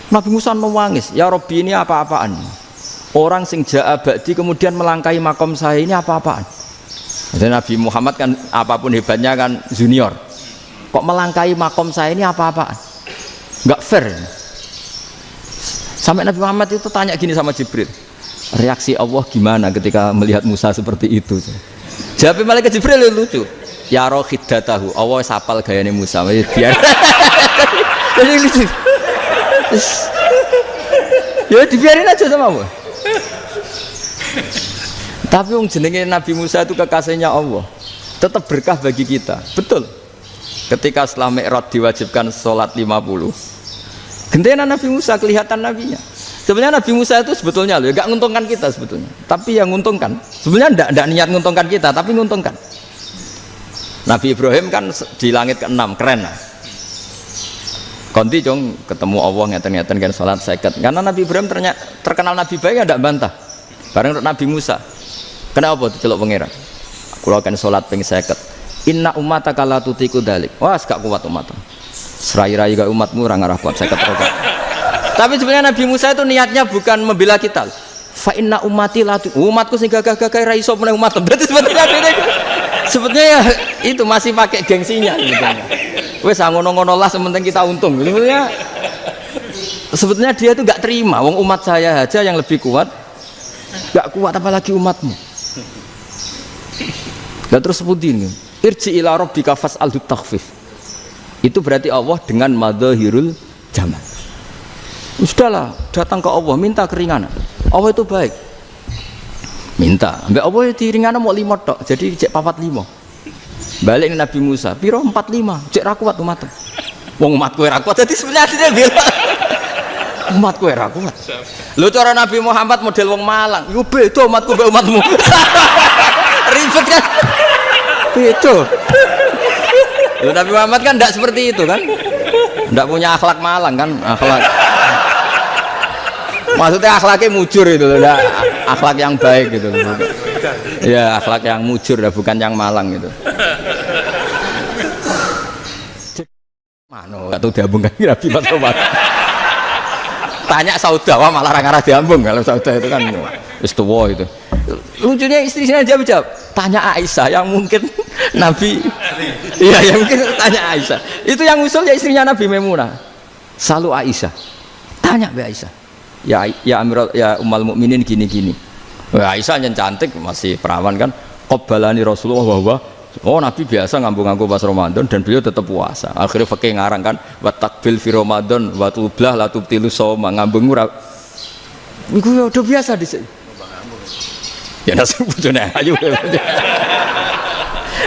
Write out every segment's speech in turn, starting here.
Nabi Musa nangis, ya Rabbi ini apa-apaan? Orang sing ja'a ba'di kemudian melangkahi makom saya ini apa-apaan? Dan Nabi Muhammad kan apapun hebatnya kan junior. Kok melangkahi makom saya ini apa-apaan? Enggak fair. Sampai Nabi Muhammad itu tanya gini sama Jibril, reaksi Allah gimana ketika melihat Musa seperti itu? Jawab malaikat Jibril lucu. Ya rohidatahu, Allah sapal gayane Musa. Biar. Jadi lucu. Ya dibiarin aja sama Allah. Tapi yang jenenge Nabi Musa itu kekasihnya Allah, tetap berkah bagi kita. Betul. Ketika setelah Mi'raj diwajibkan sholat 50, gentena Nabi Musa kelihatan nabinya. Sebenarnya Nabi Musa itu sebetulnya loh, gak nguntungkan kita sebetulnya. Tapi yang nguntungkan, sebenarnya tidak niat nguntungkan kita, tapi nguntungkan. Nabi Ibrahim kan di langit ke-6, keren lah. Konti jong ketemu Allah ngeten-ngeten kan sholat seket. Karena Nabi Ibrahim terkenal Nabi baik, tidak bantah. Bareng Nabi Musa. Kenapa diceluk pangeran? Kula kan salat ping 50. Inna ummataka la tutiku dalik. Wah, gak kuat umatmu. Serai-rai gak umatmu ora ngarah kuat 50 rokaat. Tapi sebenarnya Nabi Musa itu niatnya bukan membela kita. Fa inna ummati la umatku sing gagah-gagah ra iso meneh umat. Berarti sebetulnya ya, itu masih pakai gengsinya gitu. Wes ngono-ngono lah sementing kita untung. Sebetulnya dia itu gak terima wong umat saya aja yang lebih kuat. Gak kuat apalagi umatmu. Dan terus sebutin irji ila rabbika fas'alhu takhfif. Itu berarti Allah dengan madzahirul jamal. Sudahlah, datang ke Allah minta keringanan. Allah itu baik. Minta, ambek Allah itu ringanan mau 5 tok. Jadi cek 45. Balik Nabi Musa, piro 45, cek ra kuat umat. Wong umatku ra kuat. Jadi sebenarnya dia bilang umatku ra kuat. Lho cara Nabi Muhammad model wong Malang, yo beda umatku mbek umatmu. Ribet kan? Beda. Lho Nabi Muhammad kan tidak seperti itu kan? Tidak punya akhlak Malang kan? Akhlak. Maksudnya akhlaknya mujur itu loh, akhlak yang baik gitu loh. Ya akhlak yang mujur lah, bukan yang Malang gitu. Mano, atau diambungkan Nabi Muhammad. Tanya Saudawa malah orang-orang diambung kalau Saudawa itu kan wis tuwa itu. Lucunya istrinya jawab. Tanya Aisyah yang mungkin Nabi. Iya yang mungkin tanya Aisyah. Itu yang usul ya istrinya Nabi Maimunah. Selalu Aisyah. Tanya Mbak Aisyah. Ya Amirul ya Ummul Mukminin gini-gini. Aisyah yang cantik masih perawan kan. Qabbalani Rasulullah bahwa oh Nabi biasa ngambung-ngambung pas Ramadan dan beliau tetap puasa. Akhirnya fakih ngarang kan wa takbil fi Ramadan wa tublah la tubtilu shauma ngambung ora. Iku udah biasa di sini. Ya nasi bojone ayu.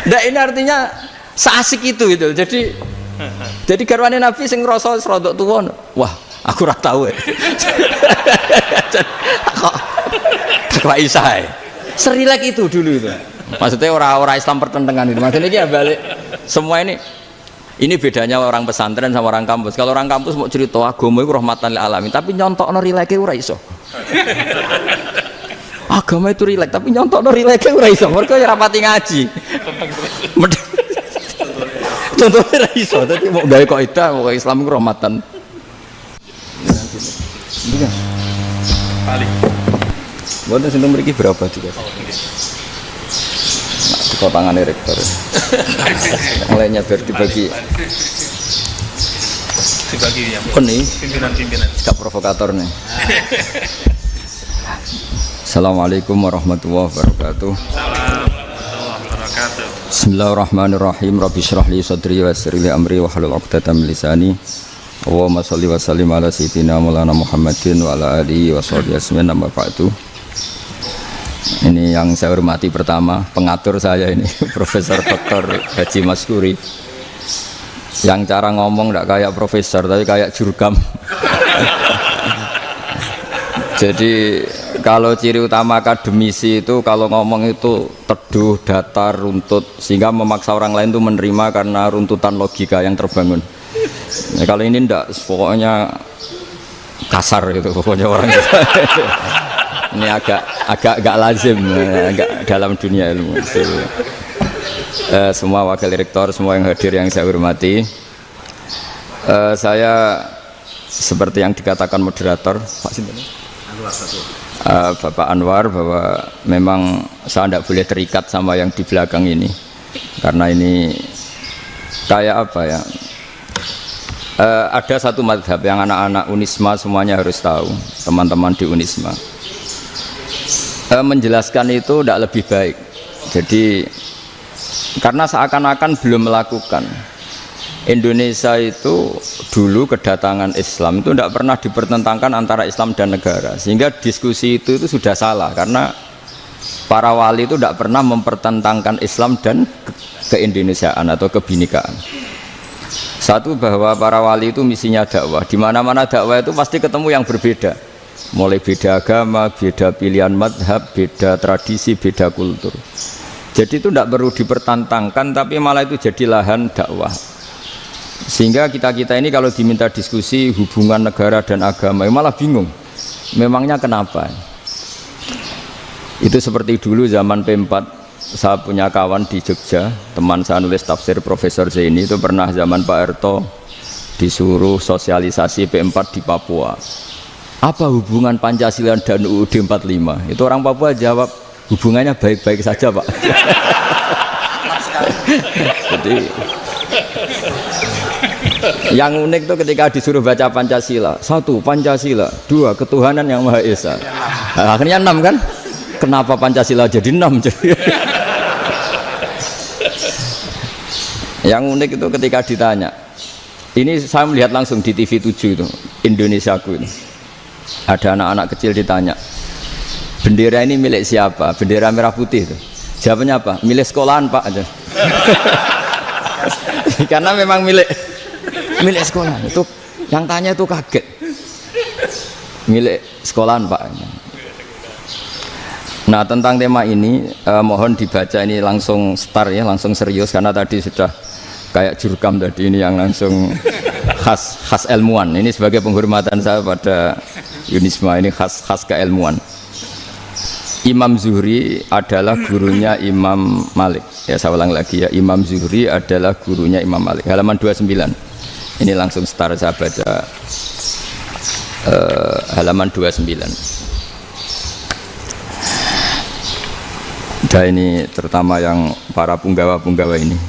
Nah ini artinya seasik itu gitu. Jadi garwane Nabi sing ngrasa rodok tuwa. Wah, aku ora tahu ya. Kok Aisyah. Serilek itu dulu itu. Maksudnya orang-orang Islam pertentangan itu. Maksudnya dia balik semua ini bedanya orang pesantren sama orang kampus. Kalau orang kampus mau cerita agama itu rahmatan lil alamin, tapi nyontokno rileke ora iso. Agama itu rilek, tapi nyontokno rileke ora iso. Mergo ya rapati ngaji. Contohnya ora iso, dadi mau gawe kaidah mau Islam itu rahmatan. Paling. Buat sing mriki berapa juga? Tangannya rektor lainnya biar dibagi yang pimpinan sikap provokator nih. Assalamualaikum warahmatullahi wabarakatuh. Bismillahirrahmanirrahim. Rabbi shrah li sadri wa yassir li amri wa hlul 'uqdatam min lisani. Allahumma shalli wa sallim ala sayyidina maulana Muhammadin wa ala alihi wa sahbihi ajmain. Amma ba'du. Ini yang saya hormati pertama, pengatur saya ini Profesor Dr. Haji Maskuri, yang cara ngomong tidak kayak profesor tapi kayak jurkam. Jadi kalau ciri utama akademisi itu kalau ngomong itu teduh, datar, runtut, sehingga memaksa orang lain itu menerima karena runtutan logika yang terbangun. Nah, kalau ini tidak, pokoknya kasar gitu pokoknya orang itu. Ini agak lazim, agak dalam dunia ilmu. Semua wakil rektor, semua yang hadir yang saya hormati, saya seperti yang dikatakan moderator Pak Sinten, Bapak Anwar, bahwa memang saya tidak boleh terikat sama yang di belakang ini karena ini kayak apa ya, ada satu madhab yang anak-anak Unisma semuanya harus tahu, teman-teman di Unisma, menjelaskan itu tidak lebih baik. Jadi karena seakan-akan belum melakukan. Indonesia itu dulu kedatangan Islam itu tidak pernah dipertentangkan antara Islam dan negara, sehingga diskusi itu sudah salah karena para wali itu tidak pernah mempertentangkan Islam dan keindonesiaan atau kebinekaan. Satu, bahwa para wali itu misinya dakwah, di mana-mana dakwah itu pasti ketemu yang berbeda, mulai beda agama, beda pilihan madhab, beda tradisi, beda kultur. Jadi itu tidak perlu dipertentangkan, tapi malah itu jadi lahan dakwah. Sehingga kita ini kalau diminta diskusi hubungan negara dan agama malah bingung, memangnya kenapa. Itu seperti dulu zaman P4, saya punya kawan di Jogja, teman saya nulis tafsir Profesor Zaini, itu pernah zaman Pak Erto disuruh sosialisasi P4 di Papua, apa hubungan Pancasila dan UUD 45. Itu orang Papua jawab, hubungannya baik-baik saja Pak. Jadi yang unik itu ketika disuruh baca Pancasila, 1 Pancasila, 2 ketuhanan yang Maha Esa, nah, akhirnya 6 kan. Kenapa Pancasila jadi 6? Yang unik itu ketika ditanya, ini saya melihat langsung di TV 7 itu, Indonesiaku ini, ada anak-anak kecil ditanya, bendera ini milik siapa? Bendera merah putih itu. Jawabannya apa? Milik sekolahan Pak aja. Karena memang milik sekolahan. Itu yang tanya itu kaget. Milik sekolahan Pak. Nah, tentang tema ini mohon dibaca, ini langsung start ya, langsung serius karena tadi sudah kayak jurkam tadi, ini yang langsung khas ilmuwan. Ini sebagai penghormatan saya pada Unisma, ini khas keilmuan. Imam Zuhri adalah gurunya Imam Malik. Ya, saya ulang lagi ya, Imam Zuhri adalah gurunya Imam Malik. Halaman 29. Ini langsung start saya baca halaman 29. Dan ini terutama yang para punggawa-punggawa ini.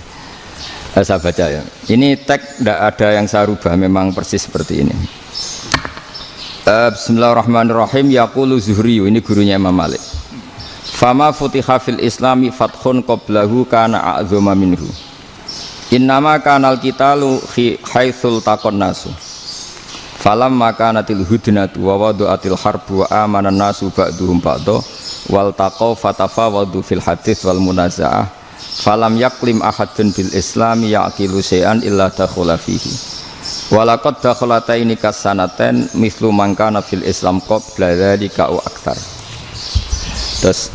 Saya baca ya. Ini teks tidak ada yang saya rubah, memang persis seperti ini. Bismillahirrahmanirrahim. Yaqulu Zuhri, ini gurunya Imam Malik. Fama futiha fil islami fathun qablahu kana a'zama minhu. Innama kanal qitalu haitsul taqon nasu. Falam makanatil hudnatu wa wadu'atil harbu wa amanan nasu ba'duhum ba'do wal taqaw fatafawadu fil hadits wal munaza'ah. Falam yaklim ahadun bil islami yaqilu syai'an illa dakhula fihi. Walaqad dakhalataini kasanaten mithlu man kana fil islam qabla dzalika wa aktsar. Terus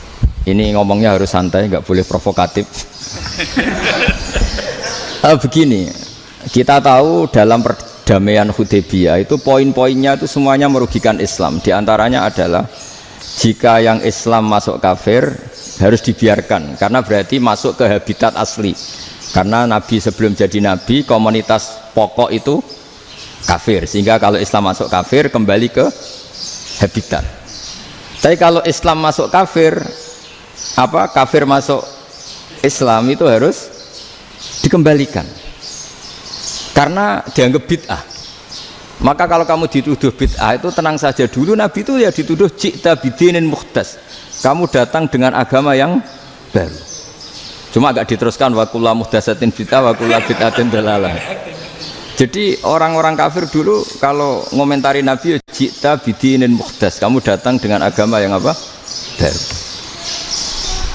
ini ngomongnya harus santai, nggak boleh provokatif. Begini, kita tahu dalam perdamaian Hudaybiyah itu poin-poinnya itu semuanya merugikan Islam. Di antaranya adalah jika yang Islam masuk kafir harus dibiarkan, karena berarti masuk ke habitat asli. Karena Nabi sebelum jadi Nabi, komunitas pokok itu kafir, sehingga kalau Islam masuk kafir kembali ke habitat. Tapi kalau Islam masuk kafir, kafir masuk Islam itu harus dikembalikan karena dianggap bid'ah. Maka kalau kamu dituduh bid'ah itu tenang saja dulu, Nabi itu ya dituduh ji'ta bidinin muhdas, kamu datang dengan agama yang baru. Cuma agak diteruskan wa kullu muhdasatin bid'ah wa kullu bid'atin dalalah. Jadi orang-orang kafir dulu kalau ngomentari Nabi, ji'ta bidinin muhdas, kamu datang dengan agama yang apa? Baru.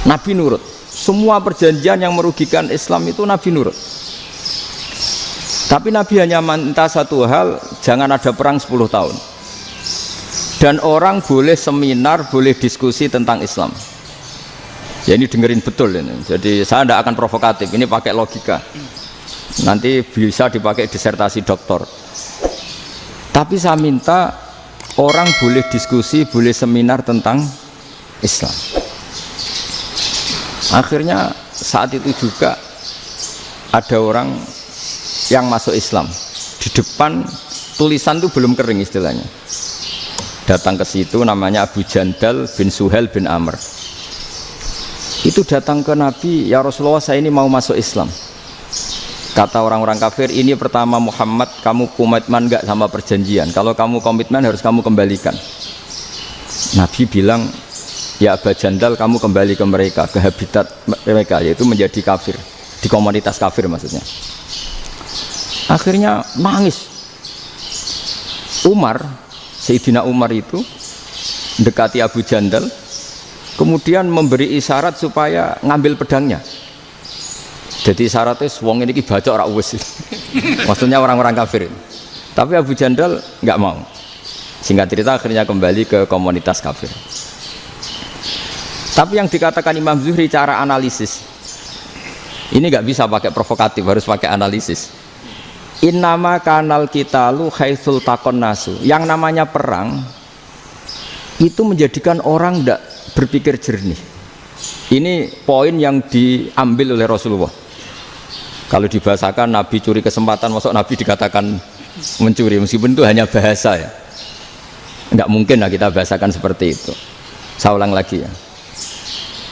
Nabi nurut. Semua perjanjian yang merugikan Islam itu Nabi nurut. Tapi Nabi hanya minta satu hal, jangan ada perang 10 tahun. Dan orang boleh seminar, boleh diskusi tentang Islam. Ya ini dengerin betul ini. Jadi saya tidak akan provokatif, ini pakai logika. Nanti bisa dipakai disertasi doktor. Tapi saya minta orang boleh diskusi, boleh seminar tentang Islam. Akhirnya saat itu juga ada orang yang masuk Islam di depan tulisan itu belum kering istilahnya. Datang ke situ namanya Abu Jandal bin Suhail bin Amr. Itu datang ke Nabi, ya Rasulullah saya ini mau masuk Islam. Kata orang-orang kafir, ini pertama Muhammad, kamu komitmen enggak sama perjanjian? Kalau kamu komitmen harus kamu kembalikan. Nabi bilang, ya Abu Jandal kamu kembali ke mereka, ke habitat mereka, yaitu menjadi kafir, di komunitas kafir maksudnya. Akhirnya nangis. Umar, Sayyidina Umar itu mendekati Abu Jandal, kemudian memberi isyarat supaya ngambil pedangnya. Jadi isyaratnya wong ini baca ora wis. Maksudnya orang-orang kafir. Tapi Abu Jandal nggak mau. Singkat cerita akhirnya kembali ke komunitas kafir. Tapi yang dikatakan Imam Zuhri cara analisis ini nggak bisa pakai provokatif, harus pakai analisis. Innama kanal kitalu haitsul takon nasu. Yang namanya perang itu menjadikan orang tidak berpikir jernih. Ini poin yang diambil oleh Rasulullah. Kalau dibahasakan Nabi curi kesempatan, masuk Nabi dikatakan mencuri, meskipun itu hanya bahasa ya. Enggak mungkin lah kita bahasakan seperti itu. Saya ulang lagi ya.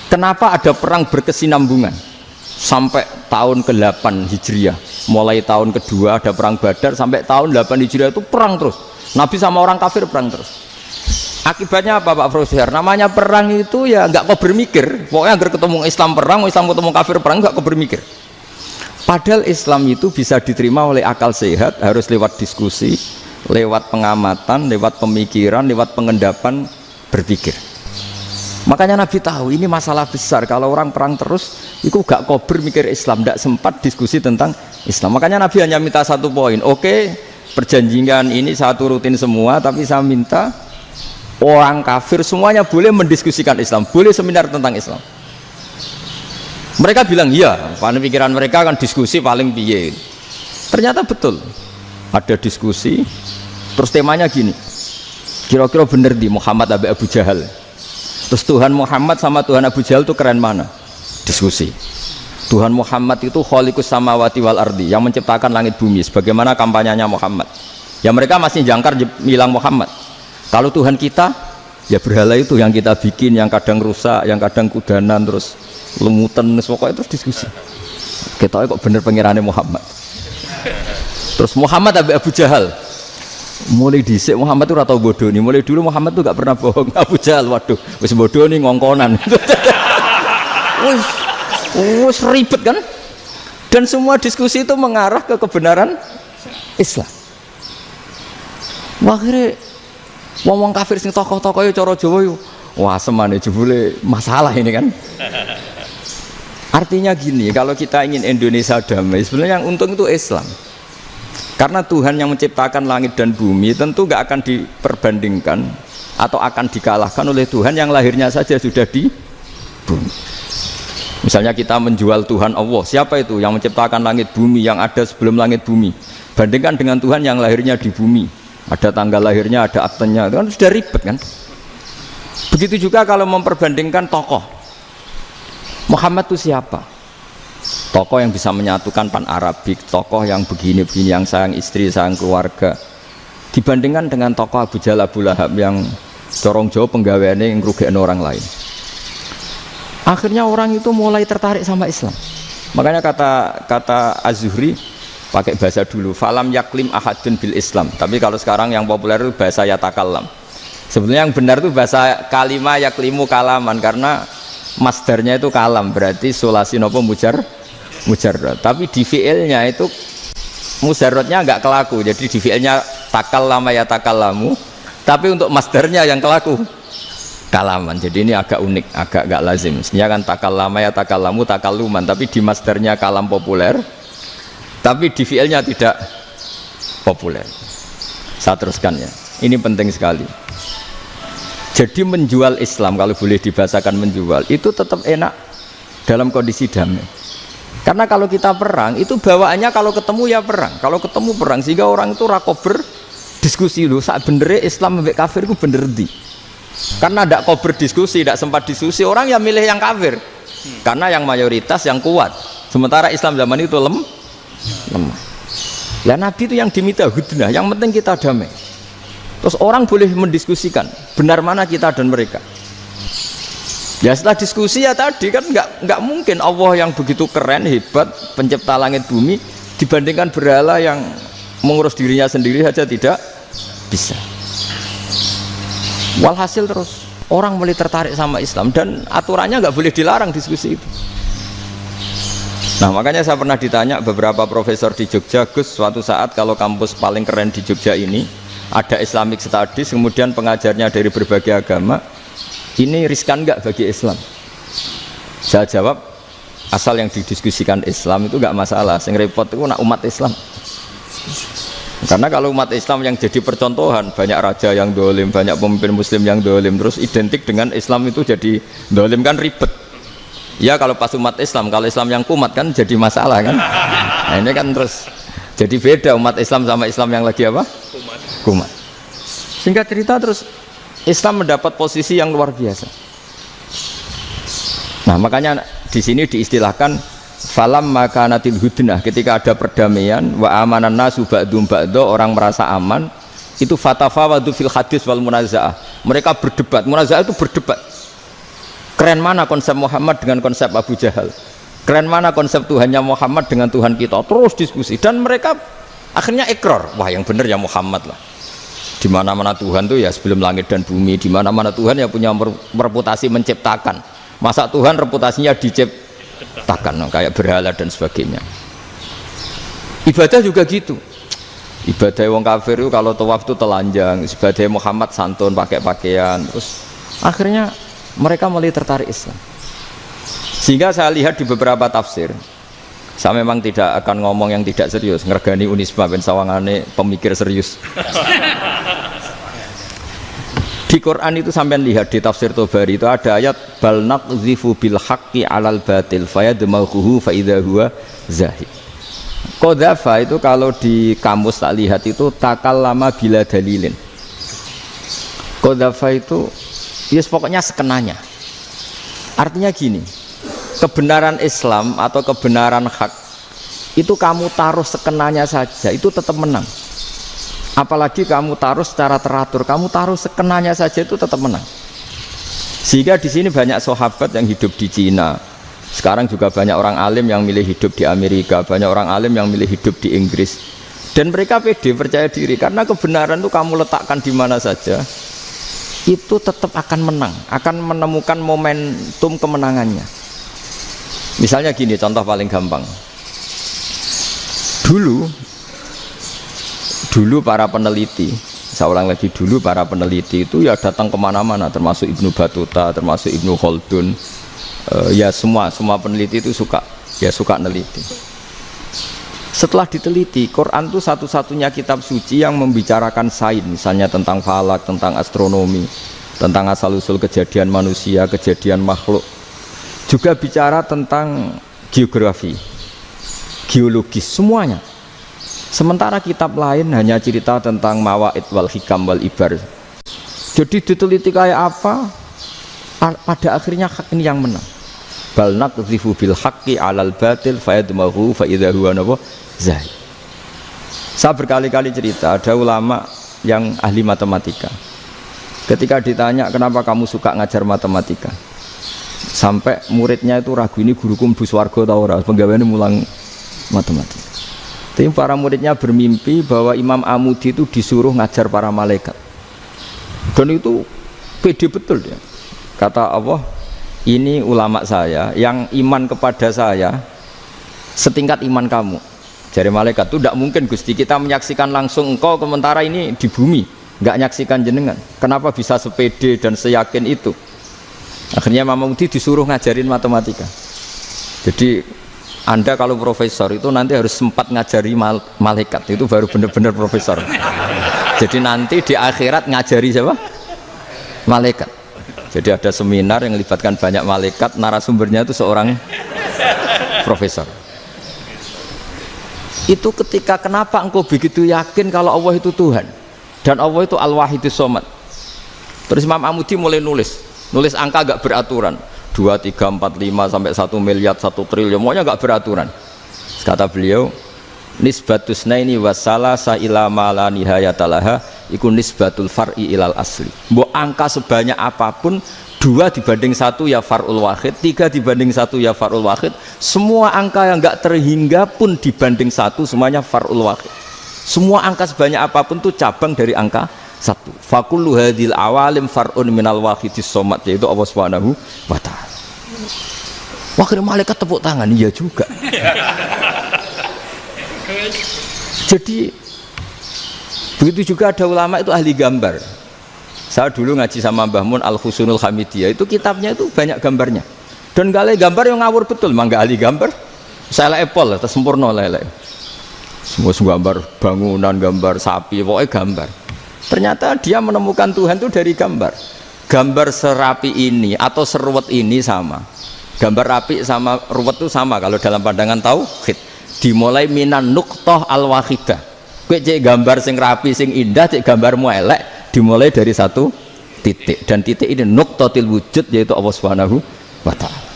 Kenapa ada perang berkesinambungan sampai tahun ke-8 Hijriah? Mulai tahun kedua ada perang Badar sampai tahun 8 Hijriah itu perang terus. Nabi sama orang kafir perang terus. Akibatnya apa Pak Profesor? Namanya perang itu ya nggak kau bermikir. Pokoknya agar ketemu Islam perang, Islam ketemu kafir perang nggak kau bermikir. Padahal Islam itu bisa diterima oleh akal sehat, harus lewat diskusi, lewat pengamatan, lewat pemikiran, lewat pengendapan berpikir. Makanya Nabi tahu ini masalah besar. Kalau orang perang terus, itu gak kober mikir Islam, tidak sempat diskusi tentang Islam. Makanya Nabi hanya minta satu poin. Oke, perjanjian ini saya turutin semua, tapi saya minta orang kafir semuanya boleh mendiskusikan Islam, boleh seminar tentang Islam. Mereka bilang iya, pada pikiran mereka kan diskusi paling piye. Ternyata betul, ada diskusi. Terus temanya gini, kira-kira bener di Muhammad Abu Jahal. Terus Tuhan Muhammad sama Tuhan Abu Jahal itu keren mana? Diskusi. Tuhan Muhammad itu khaliqus samawati wal ardi, yang menciptakan langit bumi. Sebagaimana kampanyenya Muhammad. Ya mereka masih jangkar bilang Muhammad. Kalau Tuhan kita, ya berhala itu yang kita bikin, yang kadang rusak, yang kadang kudanan, terus lumutan, pokoknya terus diskusi. Kita kok bener pengirannya Muhammad. Terus Muhammad Abu Jahal. Mulai dhisik Muhammad itu ratau bodoh nih. Mulai dulu Muhammad tuh gak pernah bohong. Abu Jahal, waduh, wis bodoh nih ngongkonan. Wis ribet kan? Dan semua diskusi itu mengarah ke kebenaran Islam. Akhirnya ngomong kafir sing tokoh-tokoh yo cara Jawa yo. Wah, semane jebule masalah ini kan. Artinya gini, kalau kita ingin Indonesia damai, sebenarnya yang untung itu Islam. Karena Tuhan yang menciptakan langit dan bumi tentu gak akan diperbandingkan atau akan dikalahkan oleh Tuhan yang lahirnya saja sudah di bumi. Misalnya kita menjual Tuhan Allah, siapa itu yang menciptakan langit bumi, yang ada sebelum langit bumi, bandingkan dengan Tuhan yang lahirnya di bumi, ada tanggal lahirnya, ada aktenya, itu kan sudah ribet kan. Begitu juga kalau memperbandingkan tokoh, Muhammad itu siapa? Tokoh yang bisa menyatukan pan Arabik, tokoh yang begini-begini, yang sayang istri, sayang keluarga, dibandingkan dengan tokoh Abu Jahal, Abu Lahab yang corong jauh penggaweannya yang ngerugikan orang lain. Akhirnya orang itu mulai tertarik sama Islam. Makanya kata Az-Zuhri pakai bahasa dulu, falam yaklim ahadun bil Islam. Tapi kalau sekarang yang populer itu bahasa yatakallam. Sebenarnya yang benar itu bahasa kalimah yaklimu kalaman, karena masdarnya itu kalam, berarti sulasi nopo mujarrad. Tapi di fiilnya itu mujarradnya enggak kelaku. Jadi di fiilnya takallama yatakallamu, tapi untuk masdarnya yang kelaku kalaman. Jadi ini agak unik, agak gak lazim. Sebenarnya kan takallama yatakallamu takalluman, tapi di masdarnya kalam populer, tapi di fiilnya tidak populer. Saya teruskan ya. Ini penting sekali. Jadi menjual Islam, kalau boleh dibahasakan menjual, itu tetap enak dalam kondisi damai. Karena kalau kita perang, itu bawaannya kalau ketemu ya perang. Kalau ketemu perang, sehingga orang itu rakober diskusi dulu. Saat benernya Islam sampai kafir itu bener di. Karena tidak kober diskusi, tidak sempat diskusi, orang yang milih yang kafir. Karena yang mayoritas yang kuat. Sementara Islam zaman itu lemah. Lah Nabi itu yang diminta hudnah, yang penting kita damai. Terus orang boleh mendiskusikan benar mana kita dan mereka. Ya setelah diskusi ya tadi kan nggak mungkin Allah yang begitu keren hebat pencipta langit bumi dibandingkan berhala yang mengurus dirinya sendiri saja tidak bisa. Walhasil terus orang mulai tertarik sama Islam dan aturannya nggak boleh dilarang diskusi itu. Nah makanya saya pernah ditanya beberapa profesor di Jogja, Gus suatu saat kalau kampus paling keren di Jogja ini ada Islamic Studies kemudian pengajarnya dari berbagai agama, ini riskan nggak bagi Islam? Saya jawab asal yang didiskusikan Islam itu nggak masalah, yang repot itu nak umat Islam. Karena kalau umat Islam yang jadi percontohan, banyak raja yang dolim, banyak pemimpin muslim yang dolim, terus identik dengan Islam itu jadi dolim kan ribet. Ya kalau pas umat Islam, kalau Islam yang kumat kan jadi masalah kan. Nah ini kan terus jadi beda umat Islam sama Islam yang lagi apa? Kumat. Singkat cerita terus Islam mendapat posisi yang luar biasa. Nah makanya di sini diistilahkan falam makanatil hudnah, ketika ada perdamaian wa amanan nasu ba'dum ba'do, orang merasa aman, itu fatafawadu fil hadis wal munazaah, mereka berdebat. Munazaah itu berdebat, keren mana konsep Muhammad dengan konsep Abu Jahal, keren mana konsep Tuhannya Muhammad dengan Tuhan kita, terus diskusi dan mereka akhirnya ikrar, wah yang benar ya Muhammad lah. Di mana-mana Tuhan tuh ya sebelum langit dan bumi, di mana-mana Tuhan ya punya reputasi menciptakan. Masa Tuhan reputasinya diciptakan kayak berhala dan sebagainya. Ibadah juga gitu. Ibadah wong kafir itu kalau tawaf itu telanjang, ibadah Muhammad santun pakai pakaian. Terus akhirnya mereka mulai tertarik Islam. Sehingga saya lihat di beberapa tafsir, saya memang tidak akan ngomong yang tidak serius, ngergani Unisba ben sawangane pemikir serius. Di Quran itu sampean lihat di tafsir Tobari itu ada ayat bal naqzifu bil haqqi 'alal batil fayadmaghuhu fa idza huwa zahid. Qadzafa itu kalau di kamus tak lihat itu takallama bila dalilin. Qadzafa itu ya pokoknya sekenanya. Artinya gini, kebenaran Islam atau kebenaran hak itu kamu taruh sekenanya saja itu tetap menang. Apalagi kamu taruh secara teratur, kamu taruh sekenanya saja itu tetap menang. Sehingga di sini banyak sahabat yang hidup di Cina. Sekarang juga banyak orang alim yang milih hidup di Amerika, banyak orang alim yang milih hidup di Inggris. Dan mereka pede, percaya diri karena kebenaran itu kamu letakkan di mana saja itu tetap akan menang, akan menemukan momentum kemenangannya. Misalnya gini, contoh paling gampang. Dulu para peneliti, saya ulang lagi, dulu para peneliti itu ya datang kemana-mana, termasuk Ibnu Battuta, termasuk Ibnu Khaldun, ya semua peneliti itu suka neliti. Setelah diteliti, Quran itu satu-satunya kitab suci yang membicarakan sains, misalnya tentang falak, tentang astronomi, tentang asal-usul kejadian manusia, kejadian makhluk, juga bicara tentang geografi, geologis, semuanya. Sementara kitab lain hanya cerita tentang mawaid wal hikam wal ibar. Jadi diteliti kayak apa, pada akhirnya hak ini yang menang. Bal naqzifu bil haqqi 'alal batil fayadmaghu fa idza huwa zahid. Saya berkali-kali cerita, ada ulama yang ahli matematika. Ketika ditanya kenapa kamu suka ngajar matematika, sampai muridnya itu ragu, ini guruku mlebu swarga ta ora, penggaweane mulang matematika. Tapi para muridnya bermimpi bahwa Imam Amudi itu disuruh ngajar para malaikat. Dan itu pede betul dia. Kata Allah, ini ulama saya yang iman kepada saya setingkat iman kamu. Jadi malaikat itu tidak mungkin Gusti, kita menyaksikan langsung engkau, sementara ini di bumi nggak nyaksikan jenengan. Kenapa bisa sepede dan seyakin itu? Akhirnya Imam Amudi disuruh ngajarin matematika. Jadi Anda kalau profesor itu nanti harus sempat ngajari malaikat, itu baru benar-benar profesor. Jadi nanti di akhirat ngajari siapa? Malaikat. Jadi ada seminar yang melibatkan banyak malaikat, narasumbernya itu seorang profesor. Itu ketika kenapa engkau begitu yakin kalau Allah itu Tuhan dan Allah itu Al-Wahidus Shomad. Terus Imam Amudi mulai nulis angka agak beraturan, 2, 3, 4, 5 sampai 1 miliar, 1 triliun, semuanya enggak beraturan. Kata beliau, nisbatus naini wasalasa ila ma la nihayatalaha iku nisbatul far'i ilal asli. Mbok angka sebanyak apapun 2 dibanding 1 ya far'ul wahid, 3 dibanding 1 ya far'ul wahid, semua angka yang enggak terhingga pun dibanding 1 semuanya far'ul wahid. Semua angka sebanyak apapun itu cabang dari angka 1. Fakullu hadil awalim far'un minal wahidis somad, yaitu Allah Subhanahu wa ta'ala. Wakil malaikat tepuk tangan, iya juga. Jadi begitu juga ada ulama itu ahli gambar. Saya dulu ngaji sama Mbah Mun Al-Husunul Hamidiyah, itu kitabnya itu banyak gambarnya. Dan kali gambar yang ngawur betul, mangga ahli gambar. Saya epol, tersempurna lele. Semua gambar bangunan, gambar sapi, pokoknya gambar. Ternyata dia menemukan Tuhan itu dari gambar. Gambar serapi ini atau seruwet ini sama. Gambar rapi sama ruwet itu sama kalau dalam pandangan tauhid. Dimulai minan nuqtah al-wahidah. Kowe cek gambar sing rapi sing indah, cek gambarmu elek, dimulai dari 1 titik. Dan titik ini nuqtatil wujud, yaitu Allah Subhanahu wa ta'ala.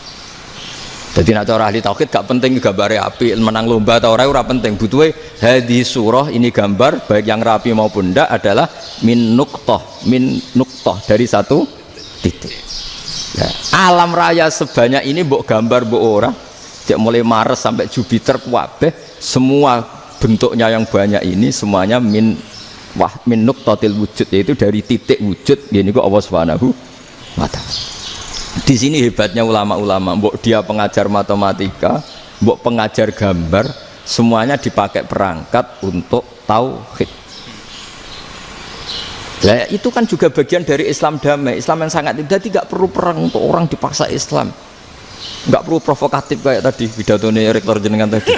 Jadi nak cara ahli tauhid gak penting gambare api, menang lomba atau ora penting. Butuhe hadis surah ini gambar baik yang rapi maupun ndak adalah min nuqtah dari 1 titik. Ya, alam raya sebanyak ini mbok gambar mbok ora, cek mulai Mars sampai Jupiter kabeh semua bentuknya yang banyak ini semuanya min nuqtatil wujud, yaitu dari titik wujud. Gini kok Allah Subhanahu wa ta'ala. Di sini hebatnya ulama-ulama, mbok dia pengajar matematika, mbok pengajar gambar, semuanya dipakai perangkat untuk tauhid. Nah, itu kan juga bagian dari Islam damai, Islam yang sangat jadi tidak perlu perang untuk orang dipaksa Islam, nggak perlu provokatif kayak tadi pidatonya rektor jenengan tadi.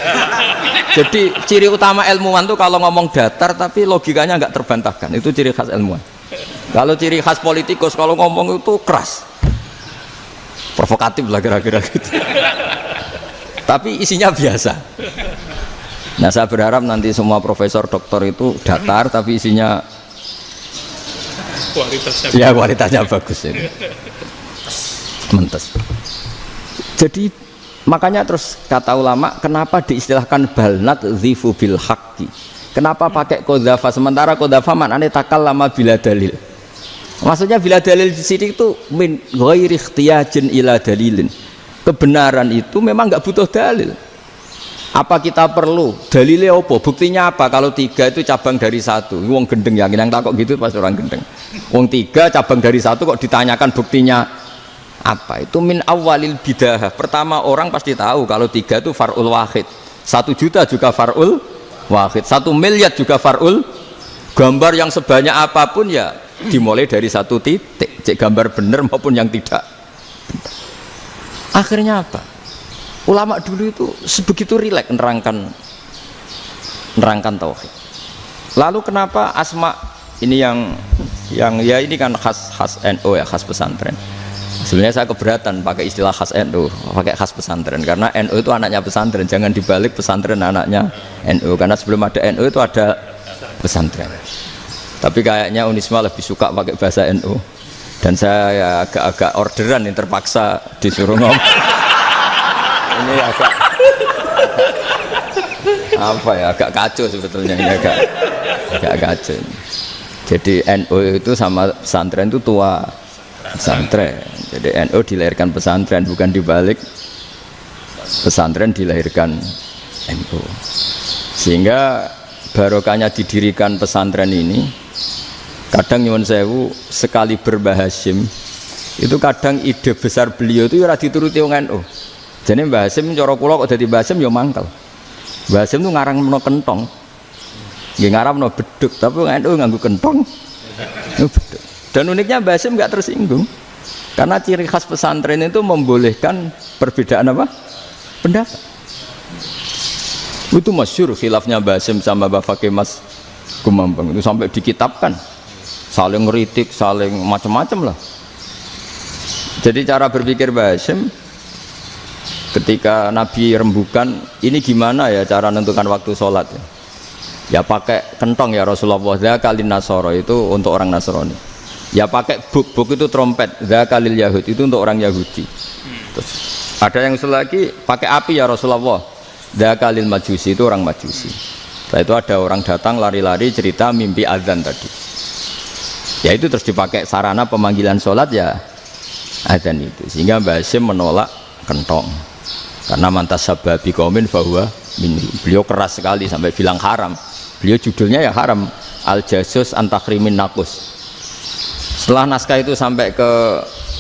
Jadi ciri utama ilmuwan tuh kalau ngomong datar tapi logikanya nggak terbantahkan, itu ciri khas ilmuwan. Kalau ciri khas politikus kalau ngomong itu keras, provokatif lah kira-kira gitu. Tapi isinya biasa. Nah, saya berharap nanti semua profesor doktor itu datar tapi isinya kualitasnya bagus ya. Mentes. Jadi makanya terus kata ulama, kenapa diistilahkan balnat zifu bil haqqi? Kenapa pakai qadzafa sementara qadzafa maknanya takallama bila dalil? Maksudnya bila dalil di sini itu min ghairi ikhtiyajin ila dalilin. Kebenaran itu memang nggak butuh dalil. Apa kita perlu dalilnya apa? Buktinya apa? Kalau 3 itu cabang dari 1. Wong gendeng yang takut gitu pas orang gendeng. Wong 3 cabang dari 1 kok ditanyakan buktinya apa? Itu min awalil bidah. Pertama orang pasti tahu kalau 3 itu far'ul wahid. 1 juta juga far'ul wahid. 1 miliar juga far'ul. Gambar yang sebanyak apapun ya dimulai dari 1 titik, cek gambar bener maupun yang tidak. Akhirnya apa? Ulama dulu itu sebegitu rileks nerangkan tauhid. Lalu kenapa asma ini yang ya ini kan khas NU ya, khas pesantren. Sebenarnya saya keberatan pakai istilah khas NU, pakai khas pesantren karena NU itu anaknya pesantren, jangan dibalik pesantren anaknya NU, karena sebelum ada NU itu ada pesantren. Tapi kayaknya Unisma lebih suka pakai bahasa NU dan saya ya agak-agak orderan yang terpaksa disuruh ngomong. Ini agak apa ya, agak kacau sebetulnya, ini agak kacau. Jadi NU itu sama pesantren itu tua pesantren. Jadi NU dilahirkan pesantren, bukan dibalik pesantren dilahirkan NU. Sehingga barokahnya didirikan pesantren ini, kadang nyuwun sewu sekali berbahashim itu kadang ide besar beliau itu ora dituruti wong NU. Jadi Mbah Hasim cara kula kok dadi Mbah Hasim ya mangkel. Mbah Hasim itu ngarangno kentong. Nggih ngaramno beduk, tapi wong NU nganggo kentong. Beduk. Dan uniknya Mbah Hasim enggak tersinggung. Karena ciri khas pesantren itu membolehkan perbedaan apa? Pendapat. Itu masyhur khilafnya Mbah Hasim sama Mbah Fakih Mas Gumambang itu sampai dikitabkan. Saling ngeritik, saling macam-macam lah. Jadi cara berpikir Mbah Hasim ketika Nabi rembukan, ini gimana ya cara menentukan waktu sholat ya? Ya pakai kentong ya Rasulullah, zakalin nasoro itu untuk orang Nasrani. Ya pakai buk itu trompet, zakalil Yahud itu untuk orang Yahudi. Terus ada yang usul lagi pakai api ya Rasulullah, zakalil Majusi itu orang Majusi. Setelah itu ada orang datang lari-lari cerita mimpi azan tadi. Ya itu terus dipakai sarana pemanggilan sholat ya azan itu. Sehingga Mbah Hasyim menolak kentong. Karena mantas sababi qaumin fahuwa minhum. Beliau keras sekali sampai bilang haram. Beliau judulnya ya haram. Al-Jasus Antakrimin Nakus. Setelah naskah itu sampai ke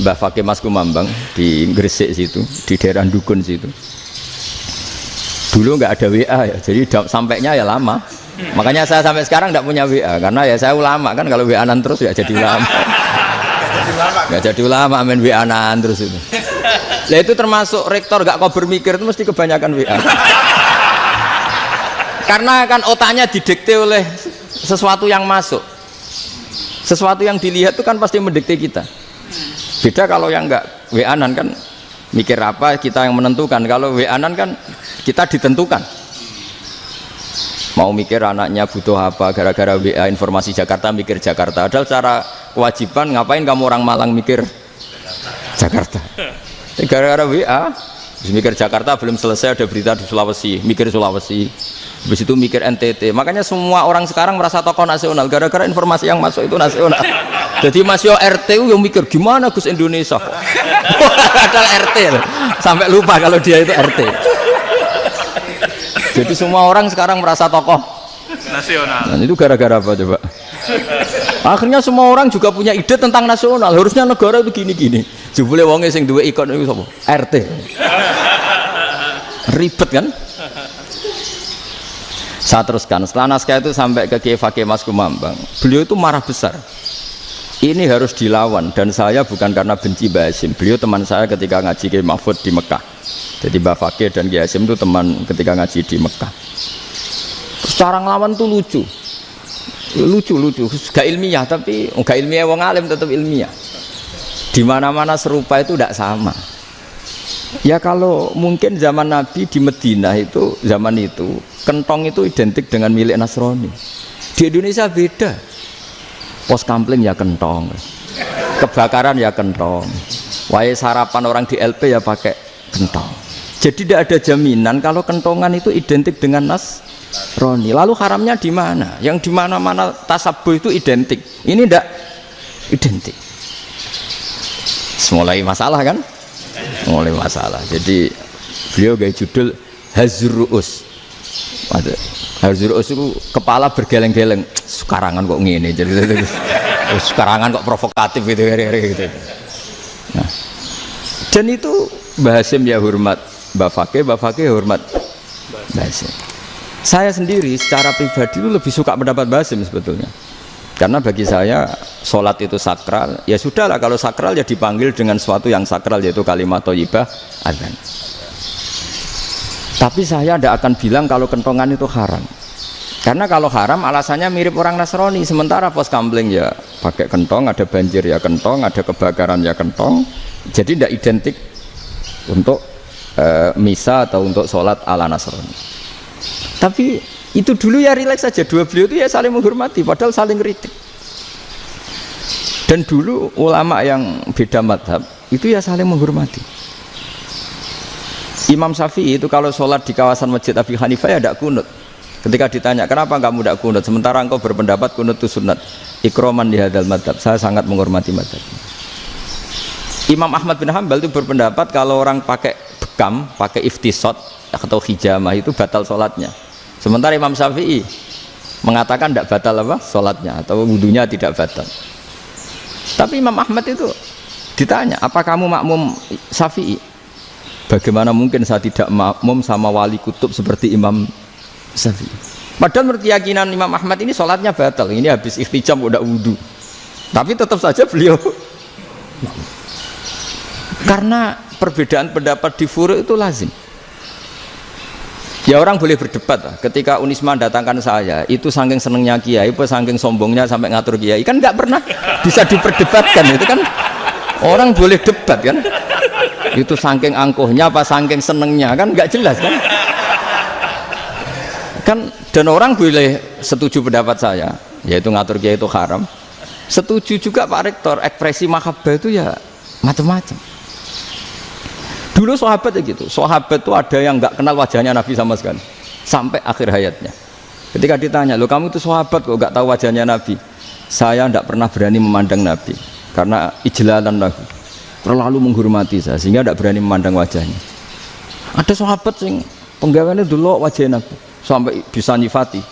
Mbah Fakih Mas Kumambang di Gresik situ, di daerah Dukun situ. Dulu nggak ada WA ya, jadi sampainya ya lama. Makanya saya sampai sekarang nggak punya WA, karena ya saya ulama kan, kalau WA-an terus ya jadi ulama. Nggak jadi ulama, main WA-an terus itu. Nah itu termasuk rektor nggak kau bermikir itu mesti kebanyakan WA. Karena kan otaknya didikte oleh sesuatu yang masuk. Sesuatu yang dilihat itu kan pasti mendikte kita. Beda kalau yang nggak WA-an kan mikir apa kita yang menentukan. Kalau WA-an kan kita ditentukan. Mau mikir anaknya butuh apa, gara-gara WA informasi Jakarta mikir Jakarta. Padahal secara kewajiban ngapain kamu orang Malang mikir Jakarta. Gara-gara WA mikir Jakarta belum selesai ada berita di Sulawesi, mikir Sulawesi. Habis itu mikir NTT. Makanya semua orang sekarang merasa tokoh nasional gara-gara informasi yang masuk itu nasional. Jadi Mas Yo RT yang mikir gimana Gus Indonesia. Padahal RT loh. Sampai lupa kalau dia itu RT. Jadi semua orang sekarang merasa tokoh nasional. Dan itu gara-gara apa coba? Akhirnya semua orang juga punya ide tentang nasional. Harusnya negara itu gini-gini. Jebule wonge sing duwe ikon itu sapa? RT. Ribet kan? Saya teruskan. Setelah naskah itu sampai ke Kiai Fakih Mas Kumambang. Beliau itu marah besar. Ini harus dilawan, dan saya bukan karena benci Mbah Hasyim. Beliau teman saya ketika ngaji Kiai Mahfud di Mekah. Jadi Mbah Fakih dan Kiai Hasyim itu teman ketika ngaji di Mekah. Secara ngelawan tuh lucu, gak ilmiah, tapi gak ilmiah wong alim tetap ilmiah. Di mana-mana serupa itu tidak sama. Ya kalau mungkin zaman Nabi di Madinah itu, zaman itu kentong itu identik dengan milik Nasrani. Di Indonesia beda. Pos kampling ya kentong, kebakaran ya kentong, wae sarapan orang di LP ya pakai kentong. Jadi tidak ada jaminan kalau kentongan itu identik dengan Nasrani. Lalu haramnya di mana? Yang di mana-mana tasabuh itu identik. Ini tidak identik. Mulai masalah kan? Mulai masalah. Jadi beliau gaya judul Hazruus. Hazruus itu kepala bergeleng-geleng. Sekarangan kok ngene, jadi sekarangan kok provokatif gitu. Nah, dan itu Mbah Hasyim ya hormat Mbah Fakih hormat Mbah Hasyim. Saya sendiri secara pribadi itu lebih suka pendapat Mbah Hasyim sebetulnya. Karena bagi saya sholat itu sakral. Ya sudahlah, kalau sakral ya dipanggil dengan sesuatu yang sakral, yaitu kalimat thayyibah adzan. Tapi saya tidak akan bilang kalau kentongan itu haram. Karena kalau haram alasannya mirip orang Nasrani. Sementara pos kampling ya pakai kentong, ada banjir ya kentong, ada kebakaran ya kentong. Jadi tidak identik untuk misa atau untuk sholat ala Nasrani. Tapi itu dulu ya rileks saja. Dua beliau itu ya saling menghormati, padahal saling kritik. Dan dulu ulama yang beda madhab itu ya saling menghormati. Imam Syafi'i itu kalau sholat di kawasan Masjid Abi Hanifah ya tidak kunut. Ketika ditanya kenapa kamu tidak kunut, sementara engkau berpendapat kunut itu sunat, ikroman di hadal madhab. Saya sangat menghormati madhab. Imam Ahmad bin Hanbal itu berpendapat kalau orang pakai bekam, pakai iftisot atau hijamah itu batal sholatnya. Sementara Imam Syafi'i mengatakan tidak batal apa sholatnya, atau wudunya tidak batal. Tapi Imam Ahmad itu ditanya, apa kamu makmum Syafi'i? Bagaimana mungkin saya tidak makmum sama wali kutub seperti Imam Syafi'i? Padahal menurut keyakinan Imam Ahmad ini sholatnya batal. Ini habis ikhtijam udah wudu, tapi tetap saja beliau. Karena perbedaan pendapat di furu' itu lazim. Ya orang boleh berdebat lah. Ketika Unisma datangkan saya, itu saking senengnya kiai, apa saking sombongnya sampai ngatur kiai, kan nggak pernah bisa diperdebatkan. Itu kan orang boleh debat kan? Itu saking angkuhnya apa saking senengnya, kan nggak jelas kan? Kan dan orang boleh setuju pendapat saya, yaitu ngatur kiai itu haram. Setuju juga Pak Rektor, ekspresi mahabbah itu ya macam-macam. Dulu sahabat ya gitu, sahabat itu ada yang nggak kenal wajahnya Nabi sama sekali sampai akhir hayatnya. Ketika ditanya, loh kamu itu sahabat kok gak tahu wajahnya Nabi? Saya tidak pernah berani memandang Nabi karena ijlalan lahu, terlalu menghormati saya sehingga tidak berani memandang wajahnya. Ada sahabat yang penggawaannya dulu wajah Nabi sampai bisa nyifati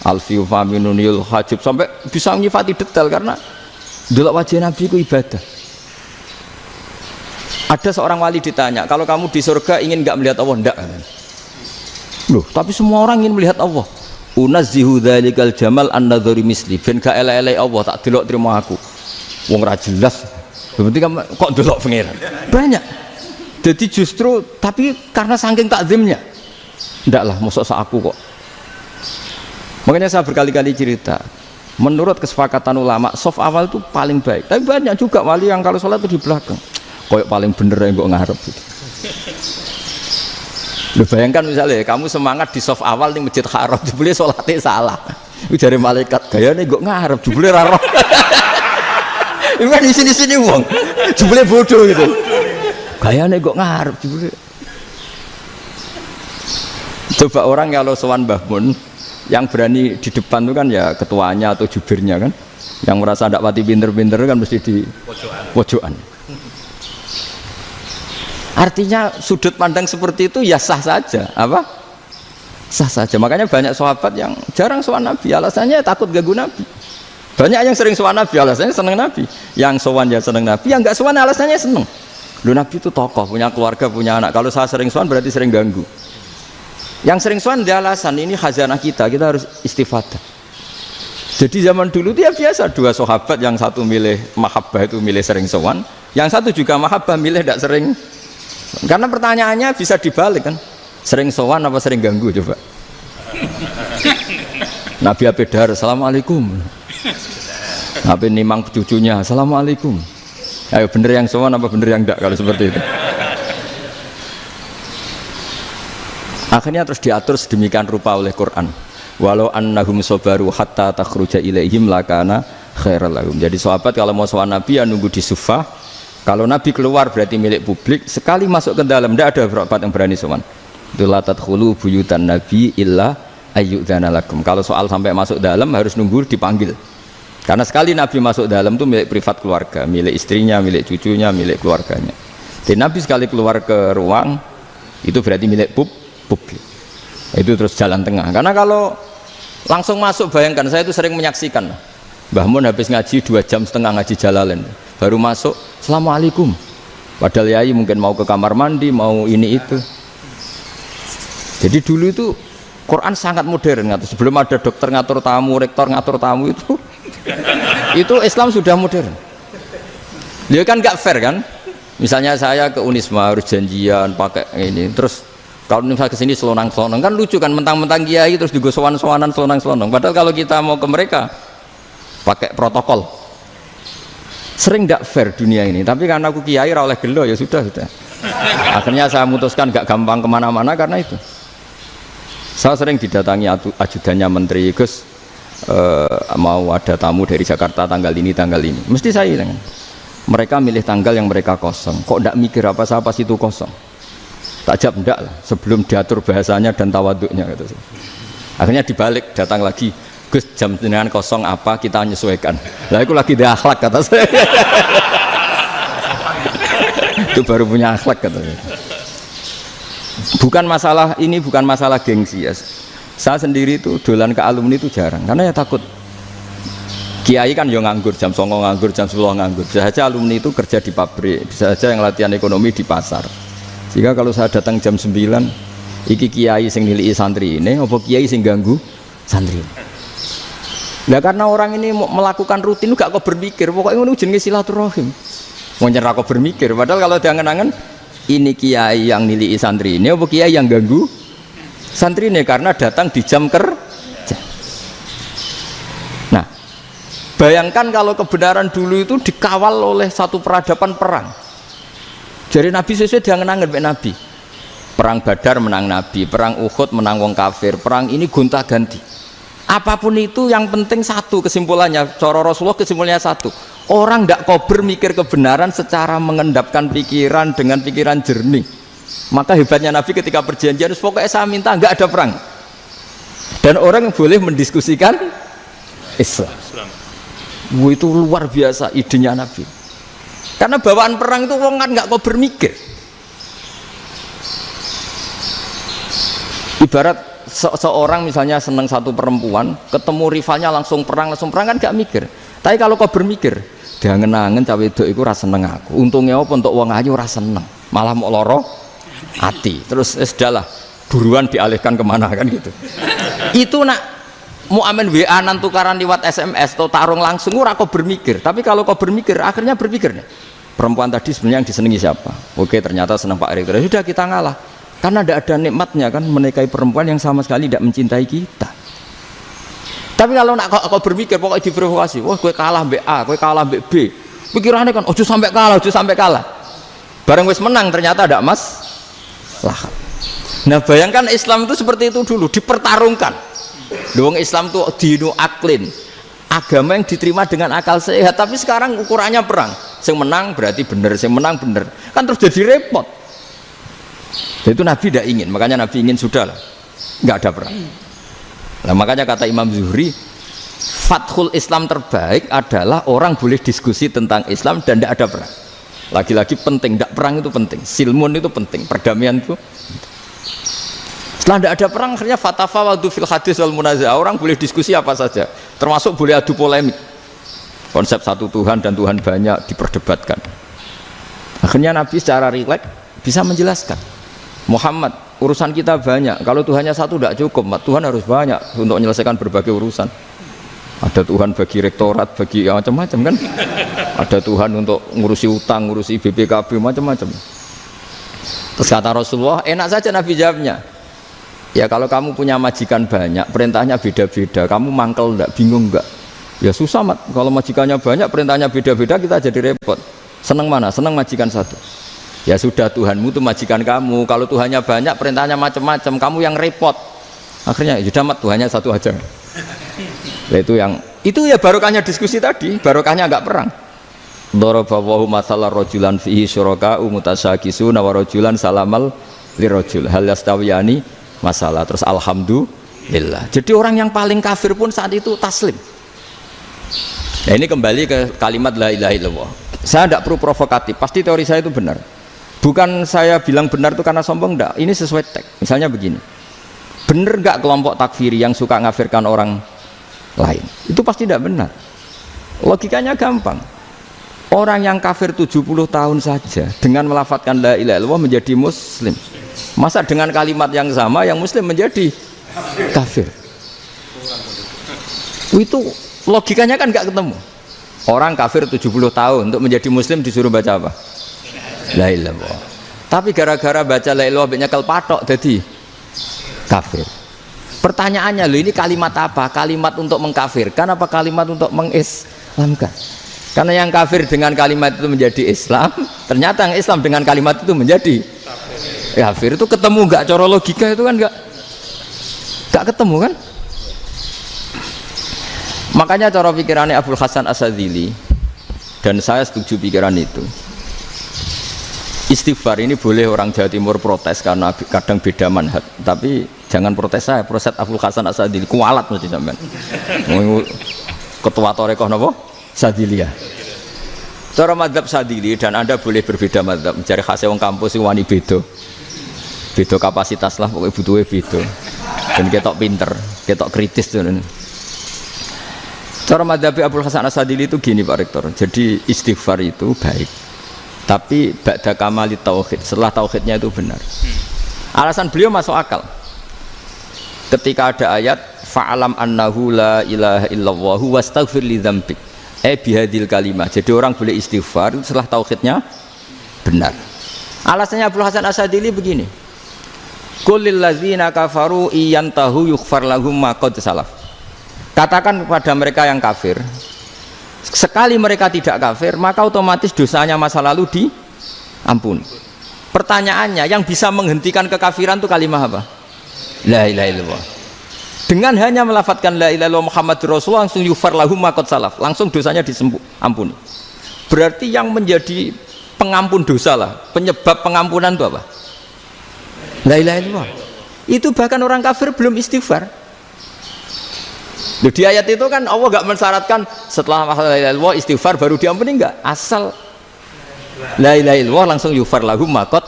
alfiu faminunil hajib, sampai bisa nyifati detail karena dulu wajah Nabi itu ibadah. Ada seorang wali ditanya, kalau kamu di surga ingin nggak melihat Allah? Enggak. Loh, tapi semua orang ingin melihat Allah. Unazzihu dzalikal jamal an-nadhari misli, ben gak elek-elek Allah tak delok terima aku. Wong ra jelas. Berarti kok delok pangeran. Banyak. Jadi justru tapi karena saking takzimnya. Ndak lah, mosok sak aku kok. Makanya saya berkali-kali cerita, menurut kesepakatan ulama, soft awal itu paling baik. Tapi banyak juga wali yang kalau sholat itu di belakang. Koyok paling bener yang kok ngarep gitu. Lu bayangkan misalnya kamu semangat di soft awal di Masjid Haram, jebule sholatnya salah. Itu dari malaikat gayane kok ngarep, jebule ra roh. Iku kan di sini-sini wong. Jebule bodoh gitu. Gayane kok ngarep jebule. Coba orang kalau sowan Mbah Mun yang berani di depan itu kan ya ketuanya atau jubirnya kan. Yang merasa ndak pati pinter-pinter kan mesti di pojokan. Artinya sudut pandang seperti itu ya sah saja, apa? Sah saja. Makanya banyak sahabat yang jarang sowan Nabi, alasannya takut ganggu Nabi. Banyak yang sering sowan Nabi, alasannya seneng Nabi. Yang sowan ya seneng Nabi, yang enggak sowan alasannya seneng. Lu Nabi itu tokoh, punya keluarga, punya anak. Kalau saya sering sowan berarti sering ganggu. Yang sering sowan dia alasan ini khazanah kita harus istifadah. Jadi zaman dulu dia biasa dua sahabat, yang satu milih mahabbah itu milih sering sowan, yang satu juga mahabbah milih tidak sering. Karena pertanyaannya bisa dibalik kan, sering sowan apa sering ganggu coba. Nabi Abedar, assalamualaikum. Nabi nimang cucunya, assalamualaikum. Ayo bener yang sowan apa bener yang enggak kalau seperti itu. Akhirnya terus diatur sedemikian rupa oleh Quran. Walau annahum sabaru hatta takhruja ilaihim lakana khairal lahum. Jadi sahabat kalau mau sowan Nabi ya nunggu di sufah. Kalau Nabi keluar berarti milik publik. Sekali masuk ke dalam tidak ada sahabat yang berani sowan. La tadkhulu buyutan Nabi illa ayyudzana lakum. Kalau soal sampai masuk dalam harus nunggu dipanggil. Karena sekali Nabi masuk dalam itu milik privat keluarga, milik istrinya, milik cucunya, milik keluarganya. Jadi Nabi sekali keluar ke ruang itu berarti milik publik. Itu terus jalan tengah. Karena kalau langsung masuk, bayangkan saya itu sering menyaksikan. Mbah Mun habis ngaji 2,5 jam ngaji Jalalain. Baru masuk, assalamualaikum. Padahal yai mungkin mau ke kamar mandi, mau ini itu. Jadi dulu itu Quran sangat modern. Sebelum ada dokter ngatur tamu, rektor ngatur tamu itu Islam sudah modern. Dia kan gak fair kan? Misalnya saya ke Unisma harus janjian pakai ini, terus kalau misalnya kesini selonang-selonang kan lucu kan, mentang-mentang kiai terus juga sowan-sowanan selonang-selonang. Padahal kalau kita mau ke mereka pakai protokol. Sering tidak fair dunia ini, tapi karena aku kiai ra oleh gelo ya sudah. Akhirnya saya memutuskan gak gampang kemana-mana karena itu. Saya sering didatangi ajudannya menteri, Gus mau ada tamu dari Jakarta tanggal ini, mesti saya bilang, mereka milih tanggal yang mereka kosong, kok tidak mikir apa saya pas itu kosong. Tak jawab enggak lah, sebelum diatur bahasanya dan tawaduknya gitu. Akhirnya dibalik, datang lagi, Gus jam dengan kosong apa kita menyesuaikan. Lah itu lagi dia akhlak kata saya. Itu baru punya akhlak kata saya. Bukan masalah ini, bukan masalah gengsi ya. Saya sendiri itu dolan ke alumni itu jarang karena ya takut. Kiai kan yo nganggur, jam 09.00 nganggur, jam 10 nganggur. Bisa saja alumni itu kerja di pabrik, bisa saja yang latihan ekonomi di pasar. Sehingga kalau saya datang jam 9, iki kiai sing nilai santri ini, apa kiai sing ganggu santri. Nah karena orang ini melakukan rutin gak kok berpikir, pokoknya ngono jenenge silaturahim. Mau nyerah kok berpikir, padahal kalau diangen-angen ini kiai yang nilai santri ini, apa kiai yang ganggu santri ini karena datang di jam kerja. Nah, bayangkan kalau kebenaran dulu itu dikawal oleh satu peradaban perang. Jadi Nabi sesuai diangen-angen Pak Nabi. Perang Badar menang Nabi, perang Uhud menang wong kafir, perang ini gonta-ganti. Apapun itu yang penting satu kesimpulannya, cara Rasulullah kesimpulannya satu. Orang tidak kober mikir kebenaran secara mengendapkan pikiran dengan pikiran jernih. Maka hebatnya Nabi ketika perjanjian, pokoknya saya minta nggak ada perang. Dan orang yang boleh mendiskusikan Islam. Itu luar biasa idenya Nabi. Karena bawaan perang itu wong kan nggak kok bermikir. Ibarat seorang misalnya seneng satu perempuan, ketemu rivalnya langsung perang kan nggak mikir. Tapi kalau kau bermikir, dia ngenangen cawe wedok iku ora seneng aku. Untungnya apa untuk wong ayu ora seneng, malah mau loro hati. Terus sudahlah, buruan dialihkan kemana kan gitu. Itu nak mau amen WA nan tukaran lewat SMS atau tarung langsung ora kau bermikir. Tapi kalau kau bermikir, akhirnya berpikir nih, perempuan tadi sebenarnya yang disenangi siapa? Oke, ternyata senang Pak Erick. Sudah kita ngalah. Karena tidak ada nikmatnya kan menikahi perempuan yang sama sekali tidak mencintai kita. Tapi kalau nak kau berpikir pokoknya diprovokasi, wah gue kalah mbak A, gue kalah mbak B. Pikirannya kan, ojo sampai kalah. Bareng wis menang ternyata ada lah. Nah bayangkan Islam itu seperti itu dulu, dipertarungkan. Doang Islam itu dinu aklin, agama yang diterima dengan akal sehat. Tapi sekarang ukurannya perang. Yang menang berarti benar, yang menang benar. Kan terus jadi repot. Itu Nabi tidak ingin, makanya Nabi ingin sudah lah, nggak ada perang. Nah makanya kata Imam Zuhri, fathul Islam terbaik adalah orang boleh diskusi tentang Islam dan tidak ada perang. Lagi-lagi penting, tidak perang itu penting, silmun itu penting, perdamaian itu. Setelah tidak ada perang, akhirnya fatafawadu fil hadis wal munazah, orang boleh diskusi apa saja, termasuk boleh adu polemik. Konsep satu Tuhan dan Tuhan banyak diperdebatkan. Akhirnya Nabi secara rileks bisa menjelaskan, Muhammad, urusan kita banyak, kalau Tuhannya satu tidak cukup, Tuhan harus banyak untuk menyelesaikan berbagai urusan. Ada Tuhan bagi rektorat, bagi macam-macam kan. Ada Tuhan untuk ngurusi utang, ngurusi BPKB, macam-macam. Terus kata Rasulullah, enak saja Nabi jawabnya, ya kalau kamu punya majikan banyak, perintahnya beda-beda, kamu mangkel enggak, bingung enggak? Ya susah mat, kalau majikannya banyak, perintahnya beda-beda, kita jadi repot. Senang mana? Senang majikan satu. Ya sudah, Tuhanmu itu majikan kamu, kalau Tuhannya banyak, perintahnya macam-macam, kamu yang repot. Akhirnya sudah mat, Tuhannya satu aja. Nah, itu ya barokahnya diskusi tadi, barokahnya enggak perang. Daraballahu mathalan rajulan fihi syuraka'u mutasyakisuna wa rajulan salamal lirajul hal yastawiyani masalah. Terus alhamdulillah. Jadi orang yang paling kafir pun saat itu taslim. Nah ini kembali ke kalimat la ilaha illallah. Saya tidak perlu provokatif, pasti teori saya itu benar. Bukan saya bilang benar itu karena sombong, enggak. Ini sesuai teks. Misalnya begini, benar enggak kelompok takfiri yang suka ngafirkan orang lain? Itu pasti tidak benar. Logikanya gampang. Orang yang kafir 70 tahun saja dengan melafadzkan la ilaha illallah menjadi muslim. Masa dengan kalimat yang sama yang muslim menjadi kafir? Itu logikanya kan nggak ketemu. Orang kafir 70 tahun untuk menjadi muslim disuruh baca apa? La ilaha illallah. Tapi gara-gara baca la ilaha illallah nyekel patok jadi kafir. Pertanyaannya, loh ini kalimat apa? Kalimat untuk mengkafirkan apa kalimat untuk mengislamkan? Karena yang kafir dengan kalimat itu menjadi Islam, ternyata yang Islam dengan kalimat itu menjadi kafir. Itu ketemu nggak? Cara logika itu kan nggak ketemu kan? Makanya cara pikirannya Abul Hasan Asyadzili, dan saya setuju pikiran itu. Istighfar ini boleh orang Jawa Timur protes karena kadang beda manhaj, tapi jangan protes saya, protes Abul Hasan Asyadzili, kualat mesti sampean. Ketua Torekoh napa? Sadiliyah. Cara madzhab Sadili, dan Anda boleh berbeda madzhab, mencari khasnya wong kampus wani beda kapasitas lah, pokoknya butuhnya beda dan ketok pinter, ketok kritis tuh. Cara madzhab Abul Hasan Asyadzili itu gini Pak Rektor, jadi istighfar itu baik, tapi ba'da kamali tauhid, setelah tauhidnya itu benar. Alasan beliau masuk akal ketika ada ayat fa'alam annahu la ilaha illallah wastaghfir li dzambik bihadil kalimah. Jadi orang boleh istighfar setelah tauhidnya benar. Alasannya Abdul Hasan Asyadzili begini, qul lil ladzina kafaru iyantahu yughfar lahum ma qad salaf. Katakan kepada mereka yang kafir, sekali mereka tidak kafir maka otomatis dosanya masa lalu diampuni. Pertanyaannya, yang bisa menghentikan kekafiran itu kalimat apa? La ilaha illallah. Dengan hanya melafadzkan la ilaha illallah Muhammadur Rasulullah langsung yughfar lahum ma qad salaf, langsung dosanya diampuni. Berarti yang menjadi pengampun dosa lah, penyebab pengampunan itu apa? La ilaha illallah. Itu bahkan orang kafir belum istighfar, Loh, di ayat itu kan Allah nggak mensyaratkan setelah la ilaha illallah istighfar baru diampuni, enggak, asal la ilaha illallah langsung yufar lahum maqad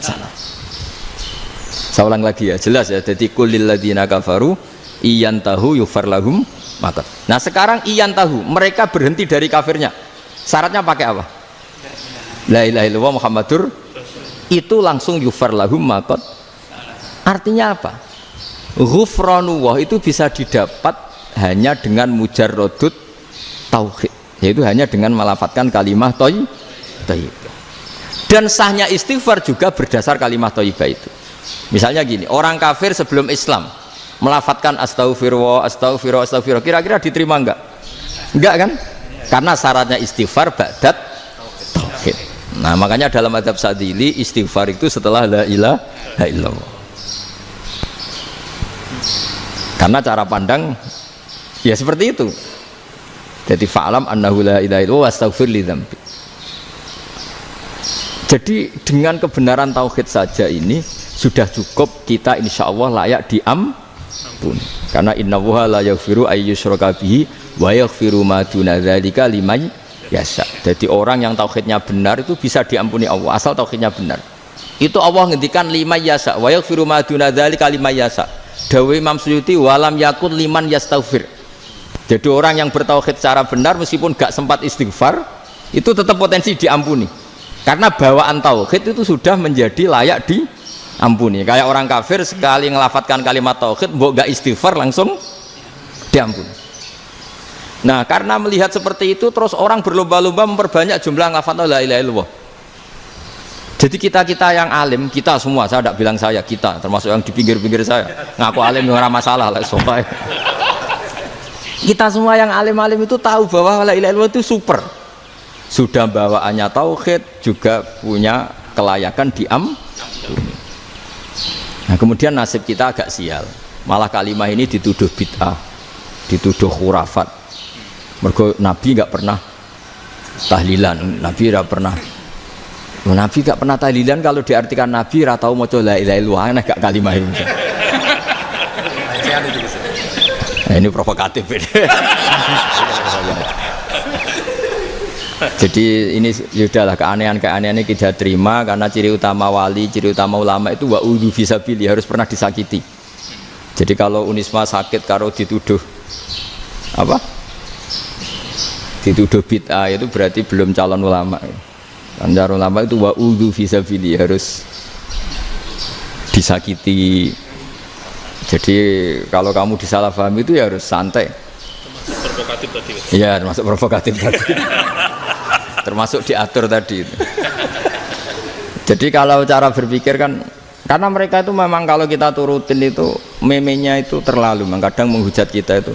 salah. Saya ulang lagi ya, jelas ya. Jadi kulil ladzina kafaru iyantahu yufar lahum maqad. Nah sekarang iyantahu, mereka berhenti dari kafirnya, syaratnya pakai apa? La ilaha illallah Muhammadur, itu langsung yufar lahum maqad. Artinya apa? Ghufranullah itu bisa didapat hanya dengan mujarrodut tauhid, yaitu hanya dengan melafadzkan kalimah thayyibah. Dan sahnya istighfar juga berdasar kalimah thayyibah itu. Misalnya gini, orang kafir sebelum Islam melafadzkan astaghfirullah, astaghfirullah, astaghfirullah, kira-kira diterima enggak? Enggak kan? Karena syaratnya istighfar ba'dat tauhid. Nah makanya dalam adab Sadili istighfar itu setelah la ilaha illallah. Karena cara pandang ya seperti itu. Jadi fa'lam annahu la ilaha illallah wastaghfir li dzambi. Jadi dengan kebenaran tauhid saja ini sudah cukup kita insya Allah layak diampuni. Karena innallaha la yaghfiru ayyusyraka bihi wa yaghfiru ma duna dzalika liman yasha. Jadi orang yang tauhidnya benar itu bisa diampuni Allah asal tauhidnya benar. Itu Allah ngendikan liman yasha wa yaghfiru ma duna dzalika liman yasha. Dawe Imam Suyuti walam yakun liman yastaghfir. Jadi orang yang bertauhid secara benar meskipun gak sempat istighfar itu tetap potensi diampuni. Karena bawaan tauhid itu sudah menjadi layak diampuni. Kayak orang kafir sekali ngelafadzkan kalimat tauhid mbok gak istighfar langsung diampuni. Nah karena melihat seperti itu terus orang berlomba-lomba memperbanyak jumlah ngelafadzkan la ilaha illallah. Jadi kita yang alim, kita semua, saya tidak bilang saya, kita termasuk yang di pinggir-pinggir saya ngaku alim nggak masalah lah soalnya. Kita semua yang alim-alim itu tahu bahwa la ilaha illallah itu super, sudah bawaannya tauhid, juga punya kelayakan diampuni. Nah kemudian nasib kita agak sial, malah kalimah ini dituduh bid'ah, dituduh khurafat. Mergo Nabi nggak pernah tahlilan, Nabi nggak pernah. Nabi gak pernah tahlilan, kalau diartikan Nabi ratau maca la ilaha illallah, aneh gak kalimah ini. Nah, ini provokatif ini. Jadi ini sudahlah keanehan-keanehan ini kita terima karena ciri utama wali, ciri utama ulama itu wa'udhu fisabilillah, harus pernah disakiti. Jadi kalau Unisma sakit karo dituduh apa? Dituduh bid'ah itu berarti belum calon ulama. Anjar ulama itu wa'udhu fisabilillah, harus disakiti. Jadi kalau kamu disalahpahami itu ya harus santai. Provokatif tadi. Iya, termasuk provokatif tadi. Termasuk diatur tadi. Jadi kalau cara berpikir kan, karena mereka itu memang kalau kita turutin itu memenya itu terlalu, kadang menghujat kita itu.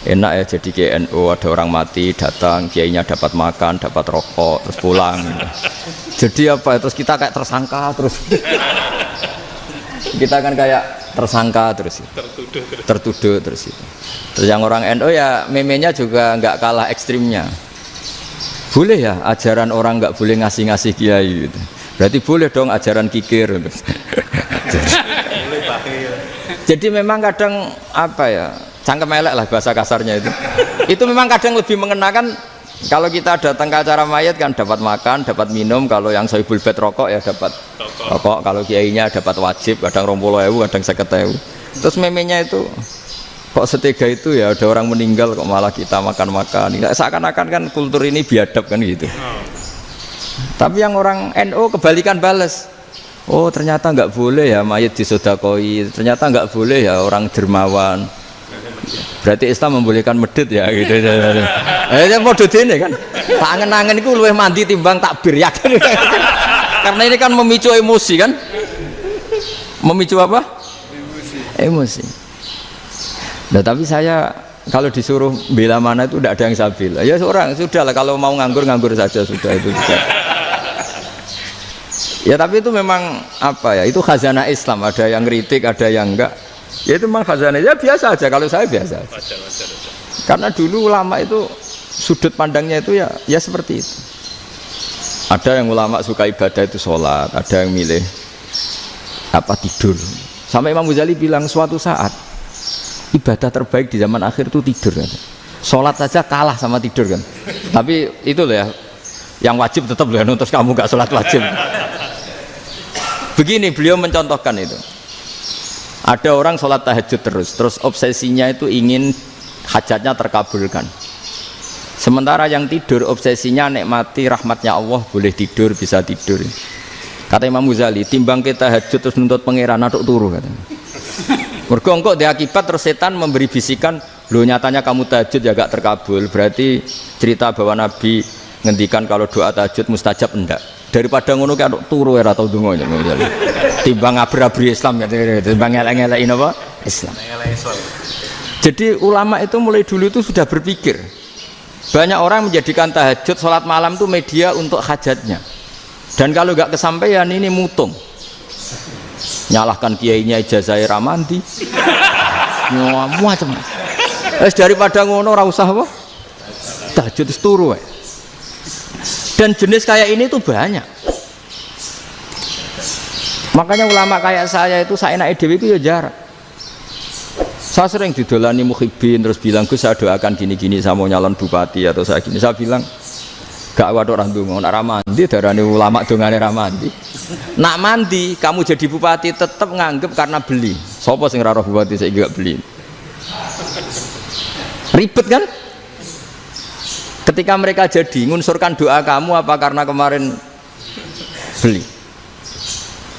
Enak ya jadi GNU, ada orang mati datang, kiainya dapat makan, dapat rokok, terus pulang. Jadi apa? Terus kita kayak tersangka terus. Kita kan kayak tersangka terus. Tertuduh terus itu. Terus yang orang NU ya memenya juga nggak kalah ekstrimnya. Boleh ya ajaran orang nggak boleh ngasih kiai gitu. Berarti boleh dong ajaran kikir. Jadi memang kadang apa ya? Cangkem elek lah bahasa kasarnya itu. Itu memang kadang lebih mengenakan kalau kita datang ke acara mayat kan dapat makan, dapat minum. Kalau yang sohibul bed rokok ya dapat rokok. Kalau kiainya dapat wajib, kadang 20.000, kadang 50.000. Terus memenya itu kok setega itu ya, ada orang meninggal kok malah kita makan-makan. Seakan-akan kan kultur ini biadab kan gitu. Tapi yang orang NU kebalikan bales. Oh ternyata nggak boleh ya mayat disodakoi. Ternyata nggak boleh ya orang dermawan. Berarti Islam membolehkan medit ya gitu. Model ini kan. Tak angen-angen itu luwih mandi timbang takbir ya kan. Karena ini kan memicu emosi kan. Memicu apa? Emosi. Nah, tapi saya kalau disuruh bela mana itu tidak ada yang saya bela. Ya seorang sudahlah, kalau mau nganggur saja sudah itu sudah. Ya tapi itu memang apa ya? Itu khazanah Islam, ada yang kritik, ada yang enggak. Ya itu memang khazanah, ya biasa aja, kalau saya biasa aja. Karena dulu ulama itu sudut pandangnya itu ya seperti itu. Ada yang ulama suka ibadah itu sholat, ada yang milih apa tidur. Sampai Imam Ghazali bilang suatu saat ibadah terbaik di zaman akhir itu tidur kan. Sholat saja kalah sama tidur kan. Tapi itu loh ya, yang wajib tetap loh, terus kamu gak sholat wajib. Begini beliau mencontohkan itu. Ada orang sholat tahajud terus obsesinya itu ingin hajatnya terkabulkan. Sementara yang tidur obsesinya nikmati rahmatnya Allah, boleh tidur, bisa tidur. Kata Imam Ghazali, timbang kita tahajud terus nuntut pangeran aduk turu katanya. Mergo engko dia akibat terus setan memberi bisikan, lho nyatanya kamu tahajud ya gak terkabul. Berarti cerita bahwa Nabi ngendikan kalau doa tahajud mustajab enggak. Daripada ngono ki aduk turu ora tau donga. Timbang abri-abri Islam timbang elek-elekin apa? Islam. Jadi ulama itu mulai dulu itu sudah berpikir. Banyak orang menjadikan tahajud, sholat malam itu media untuk hajatnya. Dan kalau nggak kesampaian ini mutung. Nyalahkan kiainya ijazah ramandi. Macam. Daripada ngono ora usah apa? Tahajud turu wae. Dan jenis kayak ini tuh banyak. Makanya ulama kayak saya itu saenake dhewe itu ya jarak. Saya sering didolani muhibbin terus bilang, Gus saya doakan gini-gini saya mau nyalon bupati atau saya gini. Saya bilang gak waduh orang donga, nak ramandi darane ulama dongane ramandi. Nak mandi kamu jadi bupati tetap nganggep karena beli. Sopo sing ora roh bupati saya gak beli. Ribet kan? Ketika mereka jadi ngunsurkan doa kamu apa karena kemarin beli?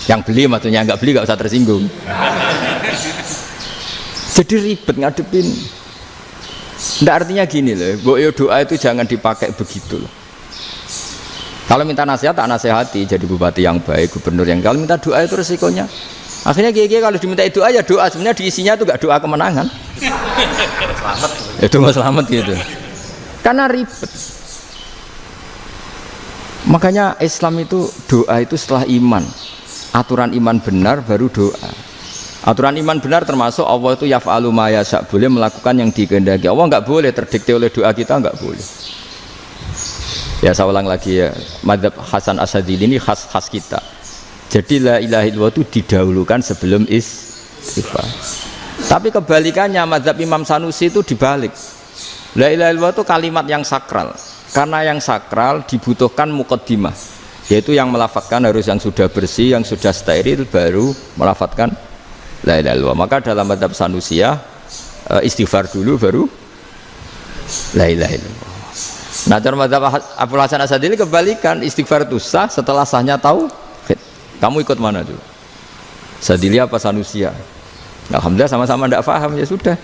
Yang beli maksudnya nggak beli nggak usah tersinggung. Jadi ribet ngadepin. Nggak artinya gini loh, boyo doa itu jangan dipakai begitu loh. Kalau minta nasihat tak nasihati jadi bupati yang baik, gubernur yang kalau minta doa itu resikonya. Akhirnya kiai kalau diminta doa ya doa sebenarnya diisinya itu nggak doa kemenangan. Selamat. Itu nggak selamat gitu. Karena ribet. Makanya Islam itu doa itu setelah iman. Aturan iman benar baru doa. Aturan iman benar termasuk Allah itu yaf'alu ma yasha, boleh melakukan yang dikehendaki. Allah enggak boleh terdikte oleh doa kita, enggak boleh. Ya saya ulang lagi ya, mazhab Hasan Asyadzili ini khas kita. Jadi la ilaha illallah itu didahulukan sebelum istighfar. Tapi kebalikannya mazhab Imam Sanusi itu dibalik. La ilaha illallah itu kalimat yang sakral. Karena yang sakral dibutuhkan muqaddimah, yaitu yang melafadzkan harus yang sudah bersih, yang sudah steril baru melafadzkan la ilaha illallah. Maka dalam mazhab Sanusiyah istighfar dulu baru la ilaha illallah. Nah dalam mazhab Abul Hasan Asyadzili kebalikan, istighfar itu sah setelah sahnya tauhid. Kamu ikut mana dulu? Asyadzili apa Sanusiyah? Alhamdulillah sama-sama tidak paham ya sudah.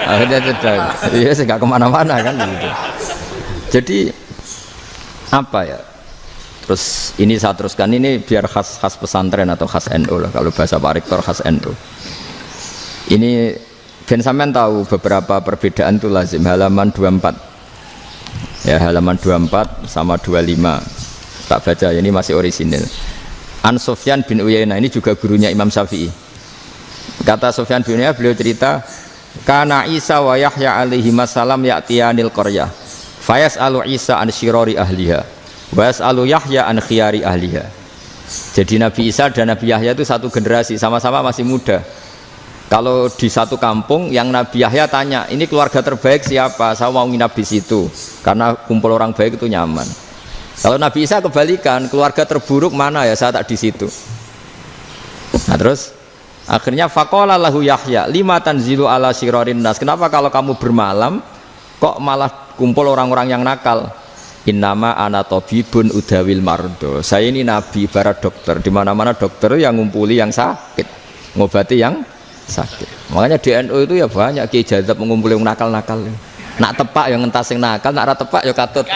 Akhirnya sudah. Ya nggak kemana-mana kan gitu. Jadi apa ya? Terus ini saya teruskan ini biar khas pesantren atau khas NU lah, kalau bahasa Pak Rektor khas NU. Ini Ben sampean tahu beberapa perbedaan itu lazim, halaman 24. Ya halaman 24 sama 25. Tak baca ini masih orisinil. An Sufyan bin Uyainah ini juga gurunya Imam Syafi'i. Kata Sufyan bin Uyainah beliau cerita, kana Isa wa Yahya alaihi salam ya'tiyanil qaryah. Fayas'alu Isa an syirari ahliha. Was'alu Yahya an khiyari ahliha. Jadi Nabi Isa dan Nabi Yahya itu satu generasi, sama-sama masih muda. Kalau di satu kampung yang Nabi Yahya tanya, ini keluarga terbaik siapa? Saya mau nginap di situ karena kumpul orang baik itu nyaman. Kalau Nabi Isa kebalikan, keluarga terburuk mana ya? Saya tak di situ. Nah terus akhirnya faqala lahu Yahya lima tanzilu ala syirarin nas. Kenapa kalau kamu bermalam kok malah kumpul orang-orang yang nakal? Innama ana tabibun udawil mardo. Saya ini nabi ibarat dokter. Di mana-mana dokter yang ngumpuli yang sakit, ngobati yang sakit. Makanya di NU itu ya banyak kiai jazab mengumpuli yang nakal-nakal. Nak tepak yang ngentas yang nakal, nak ra tepak ya katut.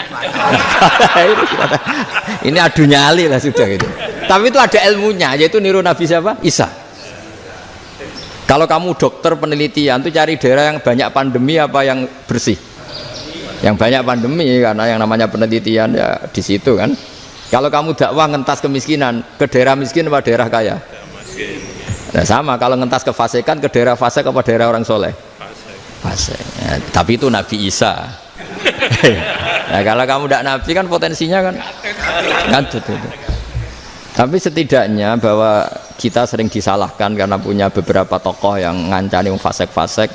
Ini adu nyali lah sudah gitu. Tapi itu ada ilmunya, yaitu niru Nabi siapa? Isa. Kalau kamu dokter penelitian itu cari daerah yang banyak pandemi apa yang bersih? Yang banyak pandemi, karena yang namanya penelitian ya di situ kan. Kalau kamu dakwah ngentas kemiskinan, ke daerah miskin apa daerah kaya? Nah sama, kalau ngentas kefasikan ke daerah fasik apa daerah orang soleh? Fasik. Ya, tapi itu Nabi Isa. Nah kalau kamu tidak Nabi kan potensinya kan ngadut itu. Tapi setidaknya bahwa kita sering disalahkan karena punya beberapa tokoh yang ngancani fasik-fasik.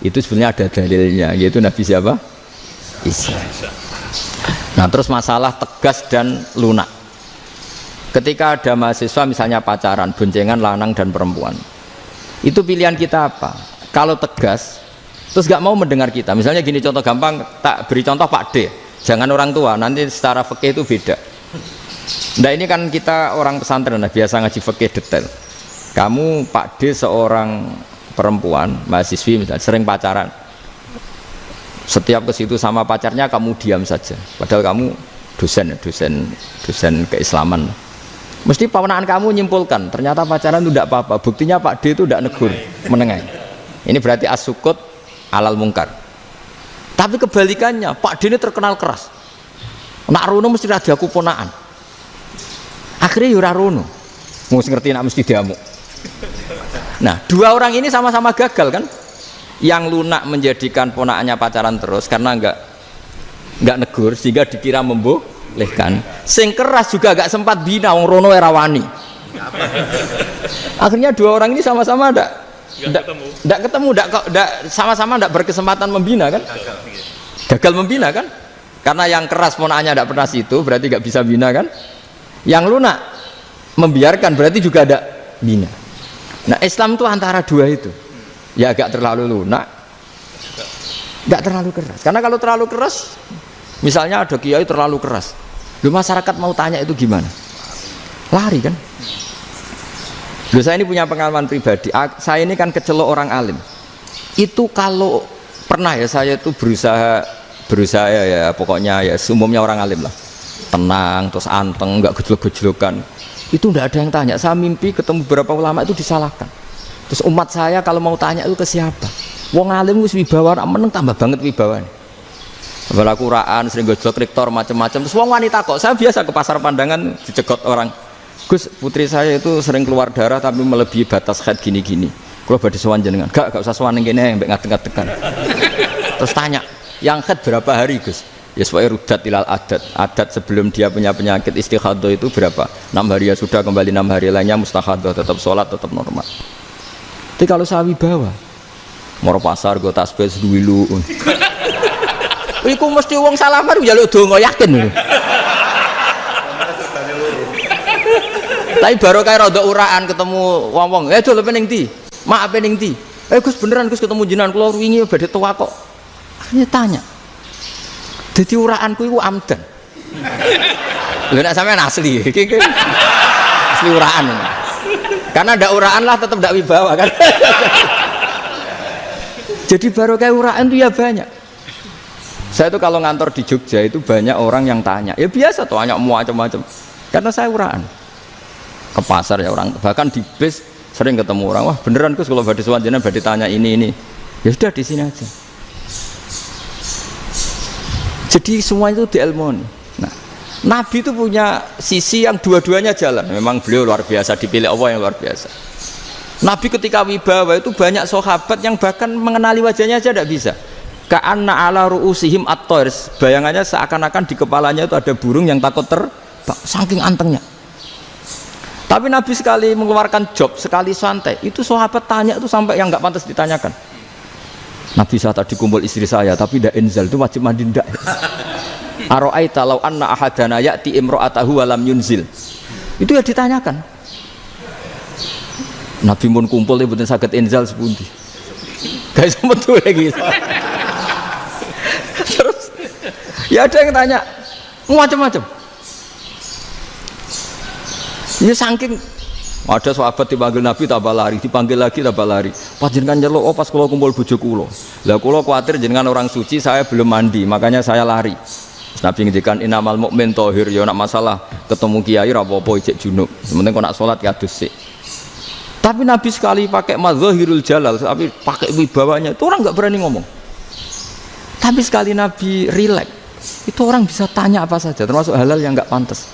Itu sebenarnya ada dalilnya, yaitu Nabi siapa? Isa. Nah terus masalah tegas dan lunak. Ketika ada mahasiswa misalnya pacaran, boncengan lanang dan perempuan, itu pilihan kita apa? Kalau tegas, terus gak mau mendengar kita. Misalnya gini contoh gampang, tak beri contoh Pak D. Jangan orang tua, nanti secara fikih itu beda. Nah ini kan kita orang pesantren, biasa ngaji fikih detail. Kamu Pak D seorang perempuan, mahasiswi misalnya, sering pacaran. Setiap ke situ sama pacarnya kamu diam saja. Padahal kamu dosen keislaman. Mesti pamanaan kamu nyimpulkan, ternyata pacaran itu tidak apa-apa. Buktinya Pak D itu tidak negur, menengahi. Ini berarti as-sukut alal mungkar. Tapi kebalikannya, Pak D ini terkenal keras. Nak rono mesti radaku ponaan. Akhirnya yura rono. Mesti ngerti nak mesti diamuk. Nah, dua orang ini sama-sama gagal kan? Yang lunak menjadikan ponakannya pacaran terus karena enggak negur sehingga dikira membolehkan. Sing keras juga enggak sempat bina wong rono era wani. Akhirnya dua orang ini sama-sama enggak ketemu, sama-sama enggak berkesempatan membina kan? Gagal membina kan? Karena yang keras ponakannya enggak pernah situ, berarti enggak bisa bina kan? Yang lunak membiarkan berarti juga ada bina. Nah, Islam itu antara dua itu. Ya agak terlalu lunak, enggak terlalu keras. Karena kalau terlalu keras, misalnya ada kiai terlalu keras, lu masyarakat mau tanya itu gimana? Lari kan? Lu saya ini punya pengalaman pribadi. Saya ini kan kecelok orang alim. Itu kalau pernah ya saya itu berusaha ya pokoknya ya umumnya orang alim lah. Tenang, terus anteng, enggak gejlok-gejlokan. Itu enggak ada yang tanya. Saya mimpi ketemu beberapa ulama itu disalahkan. Terus umat saya kalau mau tanya itu ke siapa? Wong alim wis wibawa, meneng tambah banget wibawane. Bala Quran sering gojlok rektor macam-macam. Terus wong wanita kok, saya biasa ke pasar pandangan dicegot orang. Gus, putri saya itu sering keluar darah tapi melebihi batas haid gini-gini. Kalau badhe sowan jenengan, gak usah sowan ning kene mbek ngadeg-ngadegan. Terus tanya, yang haid berapa hari, Gus? Ya supaya rudat ilal adat sebelum dia punya penyakit istihadah itu berapa? 6 hari ya sudah, kembali 6 hari lainnya mustahadah, tetap sholat, tetap normal. Tapi kalau saya wibawa mau pasar gue tasbih seduwilu iku mesti wong salaman njaluk donga yakin. Tapi baru kayak rada uraan ketemu wong-wong, dol pening ndi? Mak pening ndi? Gus beneran Gus ketemu jenengan kula wingi badhe tuwa kok. Akhirnya tanya. Dadi uraanku iku amdan. Lha nek sampean asli iki asli uraan. Karena ada uraan lah tetap tidak wibawa kan. Jadi baru kayak uraan itu ya banyak. Saya itu kalau ngantor di Jogja itu banyak orang yang tanya. Ya biasa tuh tanya macam-macam. Karena saya uraan. Ke pasar ya orang, bahkan di bis sering ketemu orang. Wah beneran Gus kalau badhe sowan jenengan badhe tanya ini. Ya sudah di sini aja. Jadi semua itu diilmoni. Nabi itu punya sisi yang dua-duanya jalan. Memang beliau luar biasa, dipilih Allah yang luar biasa. Nabi ketika wibawa itu banyak sahabat yang bahkan mengenali wajahnya aja tidak bisa. Ka'anna ala ru'usihim at-tayr. Bayangannya seakan-akan di kepalanya itu ada burung yang takut terbang, saking antengnya. Tapi Nabi sekali mengeluarkan job, sekali santai, itu sahabat tanya itu sampai yang nggak pantas ditanyakan. Nabi saya tadi kumpul istri saya, tapi tidak inzal, itu wajib mandi ndak. Aro'aita law anna ahadana ya'ti imro'atahu walam yunzil. Itu ya ditanyakan. Nabi pun kumpul itu betul sakit inzal sepundi. Guys betul lagi. Terus ya ada yang tanya macam-macam. Ya saking ada sahabat dipanggil Nabi tambah lari, dipanggil lagi tambah lari. Pas jenengan nyeluk, oh pas kalau kumpul bojo kula. Lah kula kuwatir jenengan orang suci, saya belum mandi, makanya saya lari. Nabi ngendikan innamal mukmin thahir, ya nak masalah ketemu kiai ra apa-apa ijek junub. Sementing kok nak salat ya adus sik. Tapi Nabi sekali pakai mazahirul jalal, tapi pakai wibawanya, itu orang enggak berani ngomong. Tapi sekali Nabi rileks, itu orang bisa tanya apa saja, termasuk halal yang enggak pantas.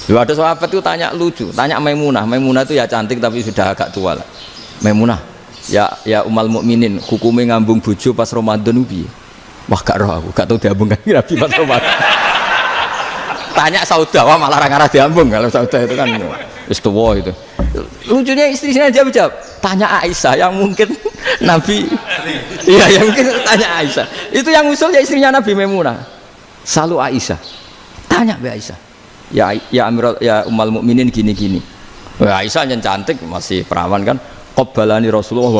Lalu ada sahabat itu tanya lucu, tanya Maimunah. Maimunah itu ya cantik tapi sudah agak tua lah. Maimunah, ya umal mukminin, hukumnya ngambung bojo pas Ramadan ubi. Wah gak roh aku, gak tahu diambung kan Nabi pas Ramadan. Tanya Saudah, wah malah orang-orang diambung. Kalau Saudah itu kan wis tuwa itu. Lucunya istrinya jawab, tanya Aisyah yang mungkin Nabi Iya, ya mungkin tanya Aisyah. Itu yang usul ya istrinya Nabi Maimunah. Selalu Aisyah. Tanya Mbak Aisyah. Ya Amirul ya Ummul Mukminin gini-gini. Wah, Aisyah yang cantik masih perawan kan. Qabbalani Rasulullah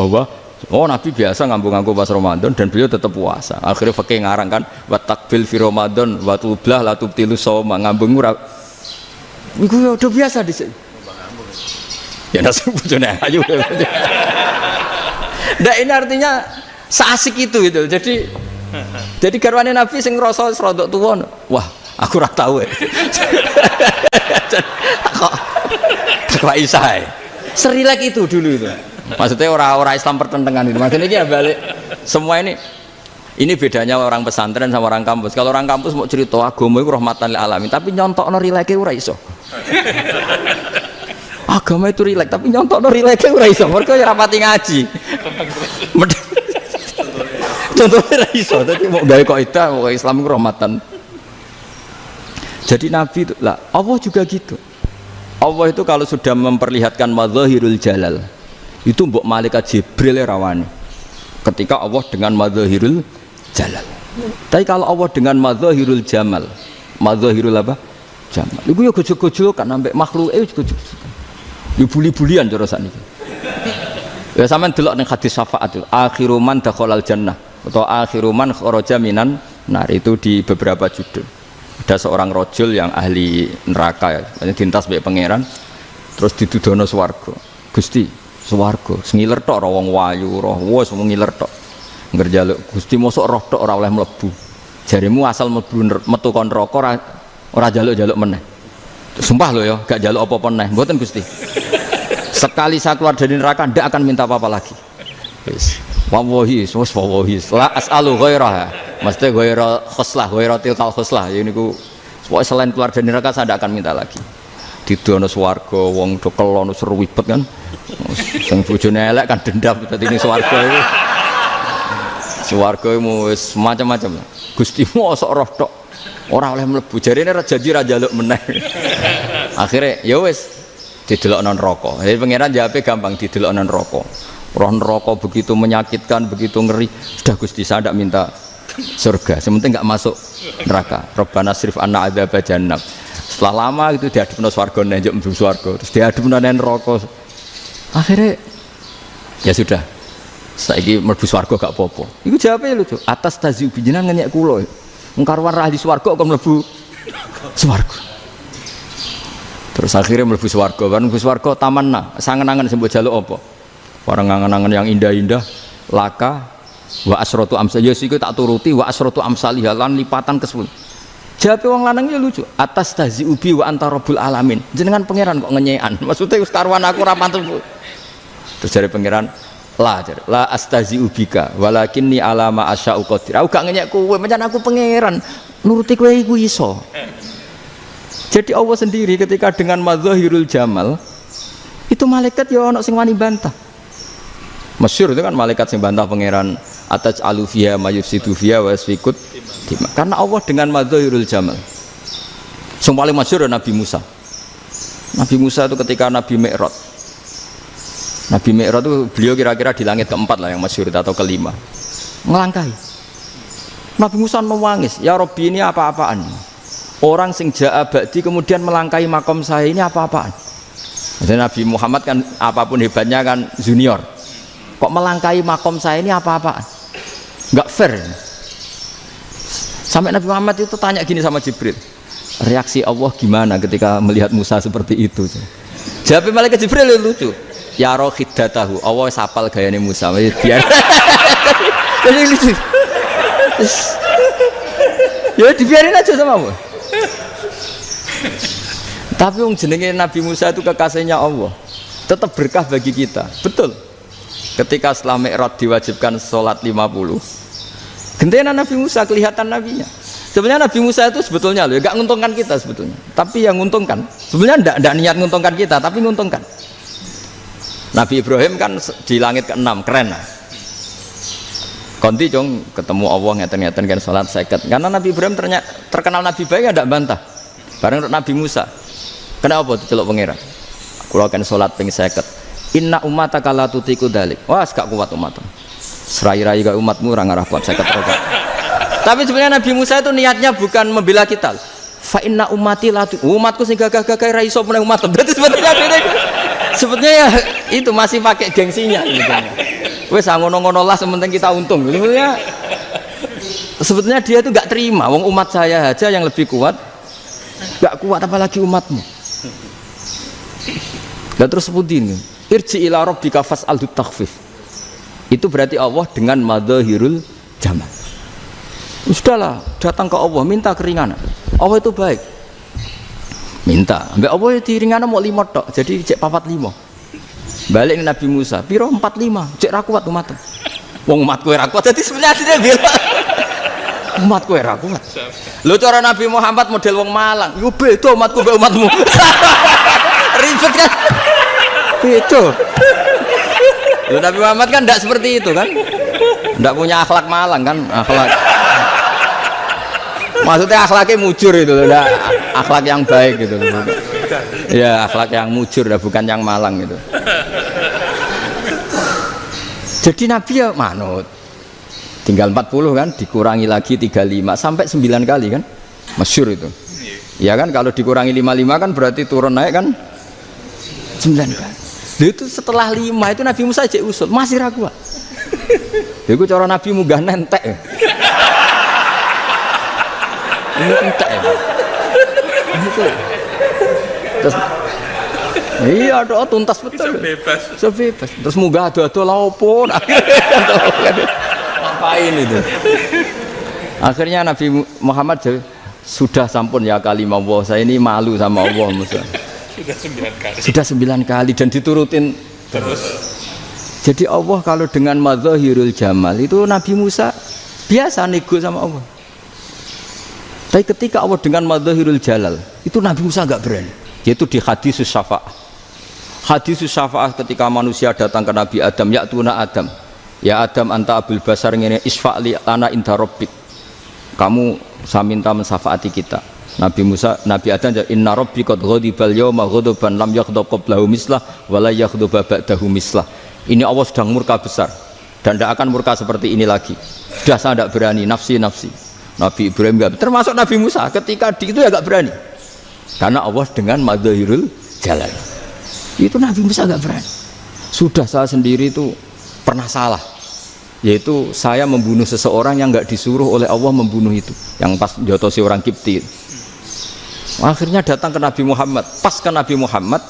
bahwa Nabi biasa ngambung-ngambung pas Ramadan dan beliau tetap puasa. Akhirnya fakih ngarang kan wa takbil fi Ramadan wa tublah la tubtilu shauma ngambung ora. Iku udah biasa di sini. Ya nasib bojone ayu. Nah ini artinya seasik itu gitu. Jadi garwane Nabi sing ngrasa rodok tuwa. Wah, aku ora tau. Kok Aisyah. Serilek itu dulu itu. Maksudnya orang Islam pertentangan itu. Maksudnya ini ya balik semua ini bedanya orang pesantren sama orang kampus. Kalau orang kampus mau cerita agama itu rahmatan lil alamin, tapi nyontokno rileke ora iso. Agama itu rilek, tapi nyontokno rileke ora iso. Mergo ya rapati ngaji. Contohnya ora iso, dadi mau gawe kaidah mau Islam itu rahmatan. Jadi Nabi itu lah, Allah juga gitu. Allah itu kalau sudah memperlihatkan madzahirul jalal, itu mbok malaikat Jibril rawani. Ketika Allah dengan madzahirul jalal. Tapi kalau Allah dengan madzahirul jamal, madzahirul apa? Jamal. Iku ya gojol-gojol kan ambek makhluke gojol. Ya buli-bulian cara sakniki. Ya sampean delok ning hadis syafaat itu, akhiru man dakhalal jannah atau akhiru man kharaja minan nar, itu di beberapa judul. Ada seorang rojul yang ahli neraka ya, dintas mbek pangeran terus ditudono swarga. Gusti, swarga sengiler tok ora wong wayu, roh wis ngiler tok. Ngger njaluk Gusti mosok roh tok ora oleh mlebu. Jarimu asal mlebu metu kon neraka ora njaluk-njaluk meneh. Sumpah lho ya, gak njaluk apa-apa meneh. Mboten Gusti. Sekali saya keluar dari neraka ndak akan minta apa-apa lagi. Wis. Wallahi, wallahi. La as'alu ghairaha. Mesti ghaira khoslah, ghaira tilkal khoslah. Ya niku selain keluar dari neraka saya ndak akan minta lagi. Didono swarga wong do kelon seruwibet kan. Sing bojone elek kan dendam dadi ning swarga iku. Swarga iku wis macam-macam. Gusti mosok roh tok ora oleh mlebu. Jarine ra janji ra njaluk meneh. Akhire ya wis didelokno neraka. Jadi pangeran jawabe gampang, didelokno neraka. Roh neraka begitu menyakitkan, begitu ngeri. Sudah Gusti saya tidak minta surga, sementing nggak masuk neraka. Rabbana srif anna adzab jahannam. Setelah lama itu diadepno swarga njuk mlebu swarga, terus diadepno neraka. Akhirnya ya sudah. Saiki mlebu swarga gak apa-apa. Iku jawabe lucu. Atas taziu jenengan ngenyek kula. Wong karuan ra di swarga kok mlebu swarga. Terus akhirnya mlebu swarga, kan mlebu swarga tamanna, sangen-angen sing mbok jaluk apa? Orang angen-angen yang indah-indah, laka wa asratu amsal ya siku tak turuti wa asratu amsalih lan lipatan ke-10. Jawabe wong lanang ya lucu. Atas tazi ubi wa anta rabbul alamin. Jenengan pangeran kok ngenyekan. Maksudnya wis karuan aku ora pantes. Terus jare pangeran, la astazi ubika walakinni alama asya'u qadir. Aku gak ngenyek kowe, pancen aku pangeran. Nuruti kowe iku iso. Jadi Allah sendiri ketika dengan madzahirul jamal itu malaikat ya ono sing wani bantah. Masyhur itu kan malaikat sing bantah pangeran ataj alufia mayusidu fiha wasfikut dima. Karena Allah dengan madzahirul jamal. Sing paling masyhur Nabi Musa. Nabi Musa itu ketika Nabi Mi'raj. Nabi Mi'raj itu beliau kira-kira di langit keempat lah yang masyhur atau kelima. Ngelangkai. Nabi Musa menangis, "Ya Rabbi, ini apa-apaan? Orang sing ja'a ba'di kemudian melangkai makom saya ini apa-apaan?" Jadi Nabi Muhammad kan apapun hebatnya kan junior. Kok melangkai makom saya ini apa-apaan? Enggak fair. Sampai Nabi Muhammad itu tanya gini sama Jibril, reaksi Allah gimana ketika melihat Musa seperti itu? Jawab malaikat Jibril lucu. Ya roh khiddatahu, Allah sapal gayane Musa. Biar. Jadi lucu. Ya dibiarin aja sama Allah. Tapi yang jenenge Nabi Musa itu kekasihnya Allah, tetap berkah bagi kita. Betul. Ketika setelah Mi'raj diwajibkan sholat 50, gentenan Nabi Musa kelihatan nabinya. Sebenarnya Nabi Musa itu sebetulnya loh, gak nguntungkan kita sebetulnya. Tapi yang nguntungkan, sebenarnya tidak niat nguntungkan kita, tapi nguntungkan. Nabi Ibrahim kan di langit ke-6, keren lah. Konti jong ketemu Allah ngeten-ngeten kan sholat seket. Karena Nabi Ibrahim terkenal Nabi baik, tidak bantah. Bareng Nabi Musa. Kenapa diceluk pangeran? Kula kan salat ping 50. Inna ummataka la tutiku dzalik. Wah, gak kuat umat. Serai-rai ke umatmu ora ngarah bab 50 rakaat. Tapi sebenarnya Nabi Musa itu niatnya bukan membela kita. Fa inna ummati la umatku sing gagah-gagah ra iso meneng umat. Berarti sebetulnya ya itu masih pakai gengsinya gitu. Wes ngono-ngono lah sementing kita untung. Sebetulnya dia itu enggak terima wong umat saya aja yang lebih kuat. Enggak kuat apalagi umatmu. Dan terus sebutin irji ila rabbika fas'al takhfif. Itu berarti Allah dengan madzahirul jamal. Sudahlah, datang ke Allah minta keringanan. Allah itu baik. Minta, ambek Allah itu ringanan mau 5 tok. Jadi cek 45. Balik Nabi Musa, piro 45, cek ra kuat umat. Wong umatku ora kuat. Jadi sebenarnya dia bilang umatku ora kuat. Lho cara Nabi Muhammad model wong Malang, yo beda umatku mbek umatmu. Ribet kan? Beda. Lho Nabi Muhammad kan enggak seperti itu kan? Enggak punya akhlak Malang kan? Akhlak. Maksudnya akhlaknya mujur itu loh, akhlak yang baik gitu loh. Ya akhlak yang mujur, bukan yang Malang gitu. Jadi Nabi ya manut. Tinggal 40 kan, dikurangi lagi 35 sampai 9 kali kan, masyhur itu. Ya kan kalau dikurangi 55 kan berarti turun naik kan 9 kali. Itu setelah 5 itu Nabi Musa cek usul masih ragu. Itu cara Nabi munggah nentek. Ini entek ya. Terus iya doa tuntas betul. Sebebas. Terus munggah ado-ado laupun. Ngapain itu? Akhirnya Nabi Muhammad sudah sampun ya kalimah Allah. Saya ini malu sama Allah Musa. Sudah 9 kali dan diturutin terus. Jadi Allah kalau dengan madzahirul jamal itu Nabi Musa biasa nego sama Allah. Tapi ketika Allah dengan madzahirul jalal itu Nabi Musa enggak berani. Yaitu di hadisus syafa'ah. Hadisus syafa'ah ketika manusia datang ke Nabi Adam, ya tuna Adam. Ya Adam anta abul basar ngene isfa'li lana inda rabbik. Kamu saya minta mensafaati kita. Nabi Musa, Nabi Adam inna rabbi qad ghadibal yawma ghadaban lam yaghdab qablahu mislah wa la yaghdab ba'dahu mislah. Ini Allah sedang murka besar dan tidak akan murka seperti ini lagi. Sudah saya tidak berani nafsi. Nabi Ibrahim enggak, termasuk Nabi Musa ketika itu ya enggak berani. Karena Allah dengan madzahirul jalal. Itu Nabi Musa enggak berani. Sudah saya sendiri itu pernah salah. Yaitu saya membunuh seseorang yang enggak disuruh oleh Allah membunuh itu. Yang pas jotosi orang Kipti. Akhirnya datang ke Nabi Muhammad. Pas ke Nabi Muhammad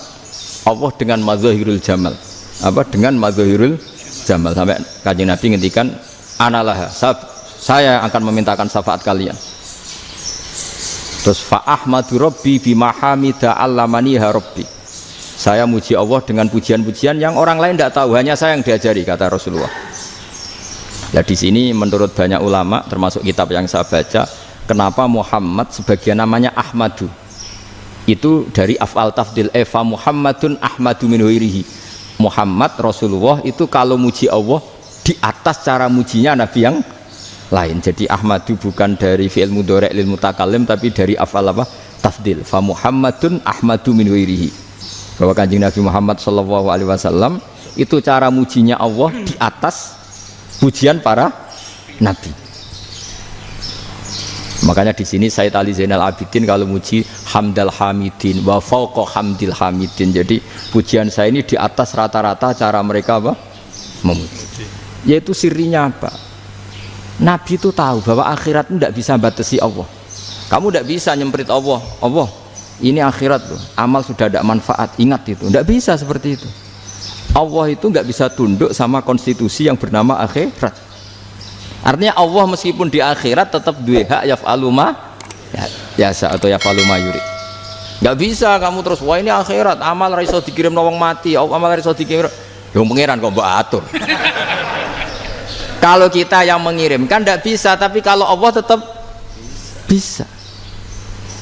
Allah dengan madzahirul jamal. Apa dengan madzahirul jamal sampai Kanjeng Nabi ngendikan analah saya akan memintakan syafaat kalian. Terus fa ahmadu rabbi bima hamida allamaniha rabbi. Saya muji Allah dengan pujian-pujian yang orang lain tidak tahu, hanya saya yang diajari, kata Rasulullah. Ya di sini menurut banyak ulama termasuk kitab yang saya baca, kenapa Muhammad sebagian namanya Ahmadu. Itu dari af'al tafdil fa Muhammadun ahmadu min ghairihi. Muhammad Rasulullah itu kalau muji Allah di atas cara mujinya nabi yang lain. Jadi Ahmadu bukan dari fi'il mudhari' lil mutakallim tapi dari af'al apa? Tafdil. Fa Muhammadun ahmadu min ghairihi. Bahwa Kanjeng Nabi Muhammad sallallahu alaihi wasallam itu cara mujinya Allah di atas pujian para nabi. Makanya di sini Sayyid Ali Zainal Abidin kalau muji hamdal hamidin wa fauqa hamdil hamidin. Jadi pujian saya ini di atas rata-rata cara mereka apa? Memuji. Yaitu sirinya apa? Nabi itu tahu bahwa akhirat tidak bisa batasi Allah. Kamu tidak bisa nyemprit Allah. Allah, ini akhirat loh. Amal sudah tidak manfaat. Ingat itu. Tidak bisa seperti itu. Allah itu nggak bisa tunduk sama konstitusi yang bernama akhirat. Artinya Allah meskipun di akhirat tetap duwe hak yaf'alu ma yasa atau yaf'alu ma yuri. Nggak bisa kamu terus wah ini akhirat amal ra iso dikirim wong mati, amal ra iso dikirim. Yo pangeran kok mbok atur. Kalau kita yang mengirimkan tidak bisa, tapi kalau Allah tetap bisa.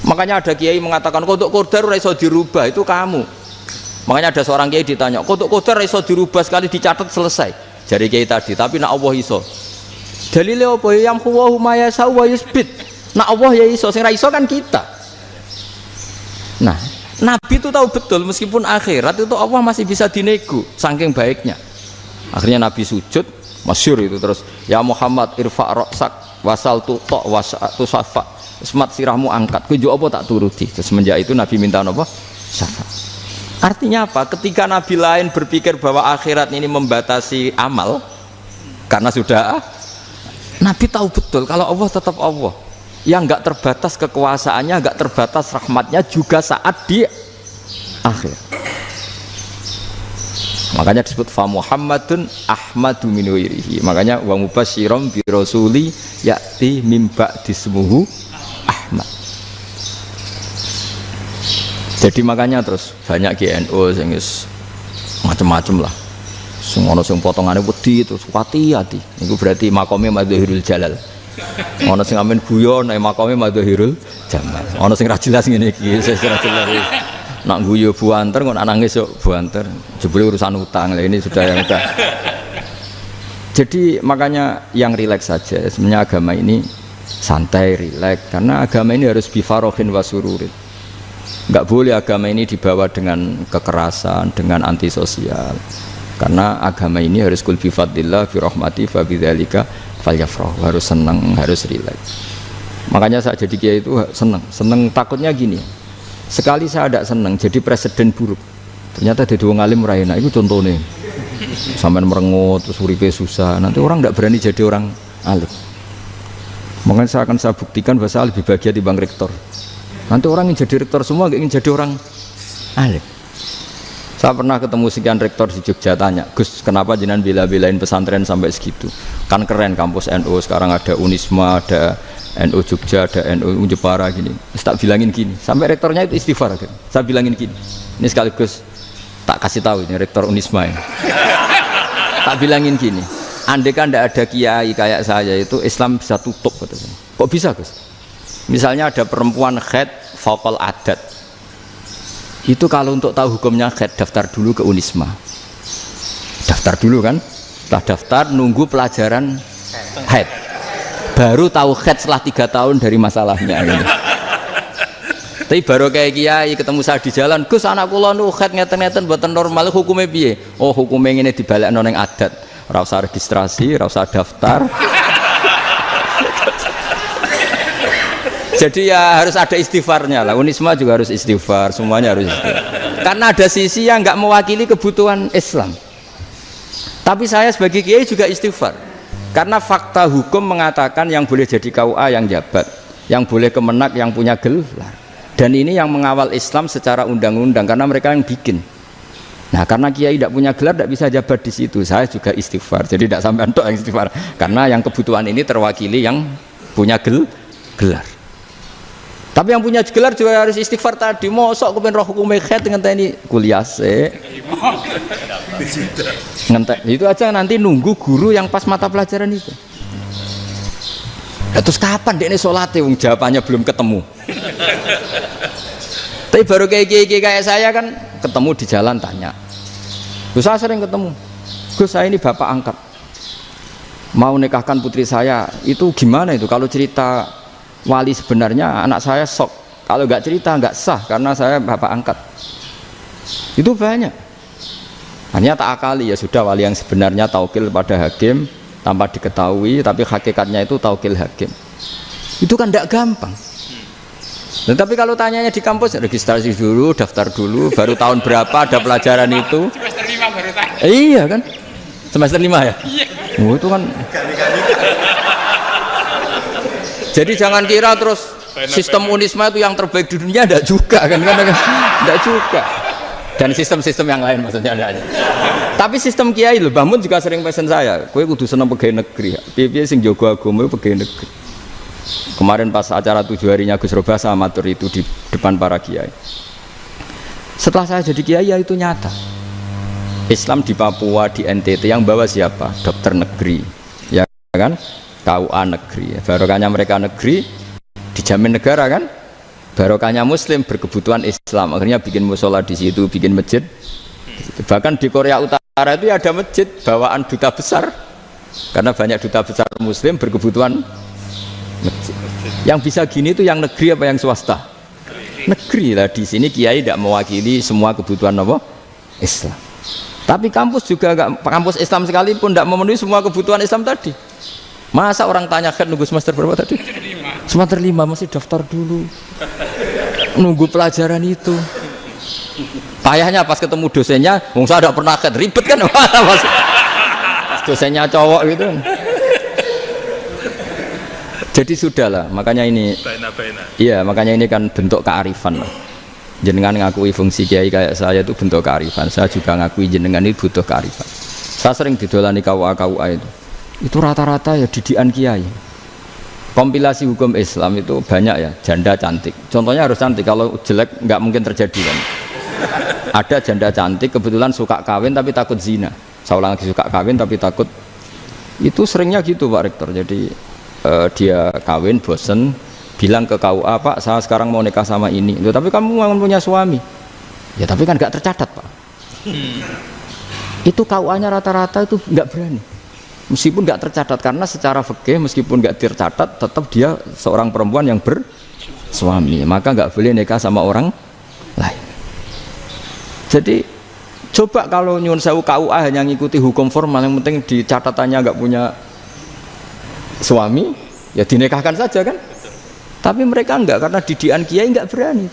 Makanya ada kiai mengatakan kodok qadar ora iso dirubah, itu kamu. Makanya ada seorang kiai ditanya, kodok qadar ora iso dirubah sekali dicatat selesai. Jadi kiai tadi, tapi nak Allah iso. Dalile apa yang huwa ma yasha wa yusbit. Nak Allah ya iso, sing ra iso kan kita. Nah, Nabi itu tahu betul meskipun akhirat itu Allah masih bisa dinego saking baiknya. Akhirnya Nabi sujud masyhur itu. Terus ya Muhammad irfa' ra'sak wasal tu tok wasatu safa semat sirahmu angkat kowe yo apa tak turuti. Terus semenjak itu Nabi minta apa? Syafaat. Artinya apa? Ketika Nabi lain berpikir bahwa akhirat ini membatasi amal karena sudah Nabi tahu betul kalau Allah tetap Allah yang enggak terbatas kekuasaannya, enggak terbatas rahmatnya juga saat di akhir. Makanya disebut fa Muhammadun Ahmadu min wirihi. Makanya wa mubasyiram bi rasuli ya'ti mim ba'di ismuhu Ahmad. Jadi makanya terus banyak GNU sing wis macam-macam lah. Sing ana sing potongane wedi terus hati-hati. Niku berarti makome Madhahirul Jalal. Ana sing amen guyon nek makome Madhahirul Jamal. Ana sing ra jelas ngene iki, sing ra jelas. Nak guyu buanter kok nangis yo buanter. Jebule urusan utang. Lah ini sudah yang udah. Jadi makanya yang rileks saja. Sebenarnya agama ini santai, rileks karena agama ini harus bifarohin wasururin. Enggak boleh agama ini dibawa dengan kekerasan, dengan antisosial. Karena agama ini harus kul bi fadlillah bi rahmati fa bidzalika falyafrahu, harus senang, harus rileks. Makanya saya jadi kiai itu senang takutnya gini. Sekali saya tidak senang jadi presiden buruk. Ternyata jadi wong alim ora enak. Itu contohnya. Sampean merengut terus uripe susah. Nanti orang tidak berani jadi orang alim. Makanya saya akan buktikan bahwa saya lebih bahagia dibanding rektor. Nanti orang yang jadi rektor semua ingin jadi orang alim. Saya pernah ketemu sekian rektor di Jogja tanya, Gus kenapa jenengan bela-belain pesantren sampai segitu? Kan keren kampus NU, sekarang ada Unisma, ada NU Jogja, ada NU Jepara gini. Tak bilangin gini, sampai rektornya itu istighfar. Saya bilangin gini, ini sekaligus tak kasih tahu ini rektor Unisma ini. Tak bilangin gini, andai kan tidak ada kiai kayak saya itu Islam bisa tutup. Kok bisa Gus? Misalnya ada perempuan haid faqal adat. Itu kalau untuk tahu hukumnya haid daftar dulu ke Unisma. Daftar dulu kan? Setelah daftar nunggu pelajaran haid. Baru tahu haid setelah 3 tahun dari masalahnya gitu. Tapi baru kayak kiai ketemu saya di jalan, Gus anak kula nu haid ngeten-ngeten mboten normal hukumnya piye? Oh hukumnya ngene dibalekno ning adat. Ora usah registrasi, ora usah daftar. Jadi ya harus ada istighfarnya lah. Unisma juga harus istighfar, semuanya harus istighfar. Karena ada sisi yang nggak mewakili kebutuhan Islam. Tapi saya sebagai kiai juga istighfar. Karena fakta hukum mengatakan yang boleh jadi KUA yang jabat, yang boleh kemenak yang punya gelar. Dan ini yang mengawal Islam secara undang-undang karena mereka yang bikin. Nah karena kiai tidak punya gelar tidak bisa jabat di situ. Saya juga istighfar. Jadi tidak sampai untuk yang istighfar. Karena yang kebutuhan ini terwakili yang punya gelar. Tapi yang punya gelar juga harus istighfar tadi. Mosok kepen roh hukum haid dengan tadi kuliah se. Ngentek. Itu aja nanti nunggu guru yang pas mata pelajaran itu. Ya, terus kapan dia ini sholat wong jawabannya belum ketemu. Tapi baru kayak saya kan ketemu di jalan tanya. Gus saya sering ketemu. Gus saya ini bapak angkat. Mau nikahkan putri saya itu gimana itu kalau cerita wali sebenarnya anak saya sok, kalau nggak cerita nggak sah karena saya bapak angkat. Itu banyak. Hanya tak akali ya sudah wali yang sebenarnya taukil pada hakim tanpa diketahui, tapi hakikatnya itu taukil hakim. Itu kan tidak gampang. Dan tapi kalau tanyanya di kampus registrasi dulu, daftar dulu, baru tahun berapa ada pelajaran itu? Semester 5 baru tahu. Iya kan? Semester 5 ya? Iya. Oh, itu kan. Jadi jangan kira terus sistem Unisma itu yang terbaik di dunia, tidak juga kan, tidak juga. Dan sistem-sistem yang lain maksudnya ada. Tapi sistem kiai loh, Bamun juga sering pesen saya, kowe kudu seneng pegawai negeri. Piye sing jaga agama pegawai negeri. Kemarin pas acara 7 harinya Gus Roba sama matur itu di depan para kiai. Setelah saya jadi kiai ya itu nyata. Islam di Papua, di NTT yang bawa siapa? Dokter negeri, ya kan? KUA negeri, barokahnya mereka negeri dijamin negara kan, barokahnya Muslim berkebutuhan Islam, akhirnya bikin musola di situ, bikin masjid. Bahkan di Korea Utara itu ada masjid bawaan duta besar, karena banyak duta besar Muslim berkebutuhan masjid. Yang bisa gini itu yang negeri apa yang swasta? Negeri lah. Di sini kiai tidak mewakili semua kebutuhan apa? Islam. Tapi kampus juga enggak, kampus Islam sekalipun tidak memenuhi semua kebutuhan Islam tadi. Masa orang tanya kan nunggu semester berapa tadi? Semester 5 masih daftar dulu. Nunggu pelajaran itu. Payahnya pas ketemu dosennya, wong saya tidak pernah ribet kan? Pas dosennya cowok gitu. Jadi sudahlah, makanya ini. Iya, makanya ini kan bentuk kearifan lah. Jenengan ngakui fungsi kiai kayak saya itu bentuk kearifan. Saya juga ngakui jenengan ini butuh kearifan. Saya sering didolani KUA itu. Itu rata-rata ya didikan kiai. Kompilasi hukum Islam itu banyak ya, janda cantik. Contohnya harus cantik, kalau jelek nggak mungkin terjadi kan. Ada janda cantik kebetulan suka kawin tapi takut zina. Saya ulang lagi, suka kawin tapi takut. Itu seringnya gitu Pak Rektor. Jadi dia kawin bosen, bilang ke KUA, Pak saya sekarang mau nikah sama ini. Loh, tapi kamu mau punya suami. Ya tapi kan nggak tercatat Pak. Itu KUA-nya rata-rata itu nggak berani. Meskipun nggak tercatat, karena secara fikih meskipun nggak tercatat tetap dia seorang perempuan yang bersuami, maka nggak boleh nikah sama orang lain. Jadi coba kalau nyun sewu KUA hanya ngikuti hukum formal, yang penting di catatannya nggak punya suami, ya dinikahkan saja kan. Tapi mereka enggak, karena didikan kiai enggak berani.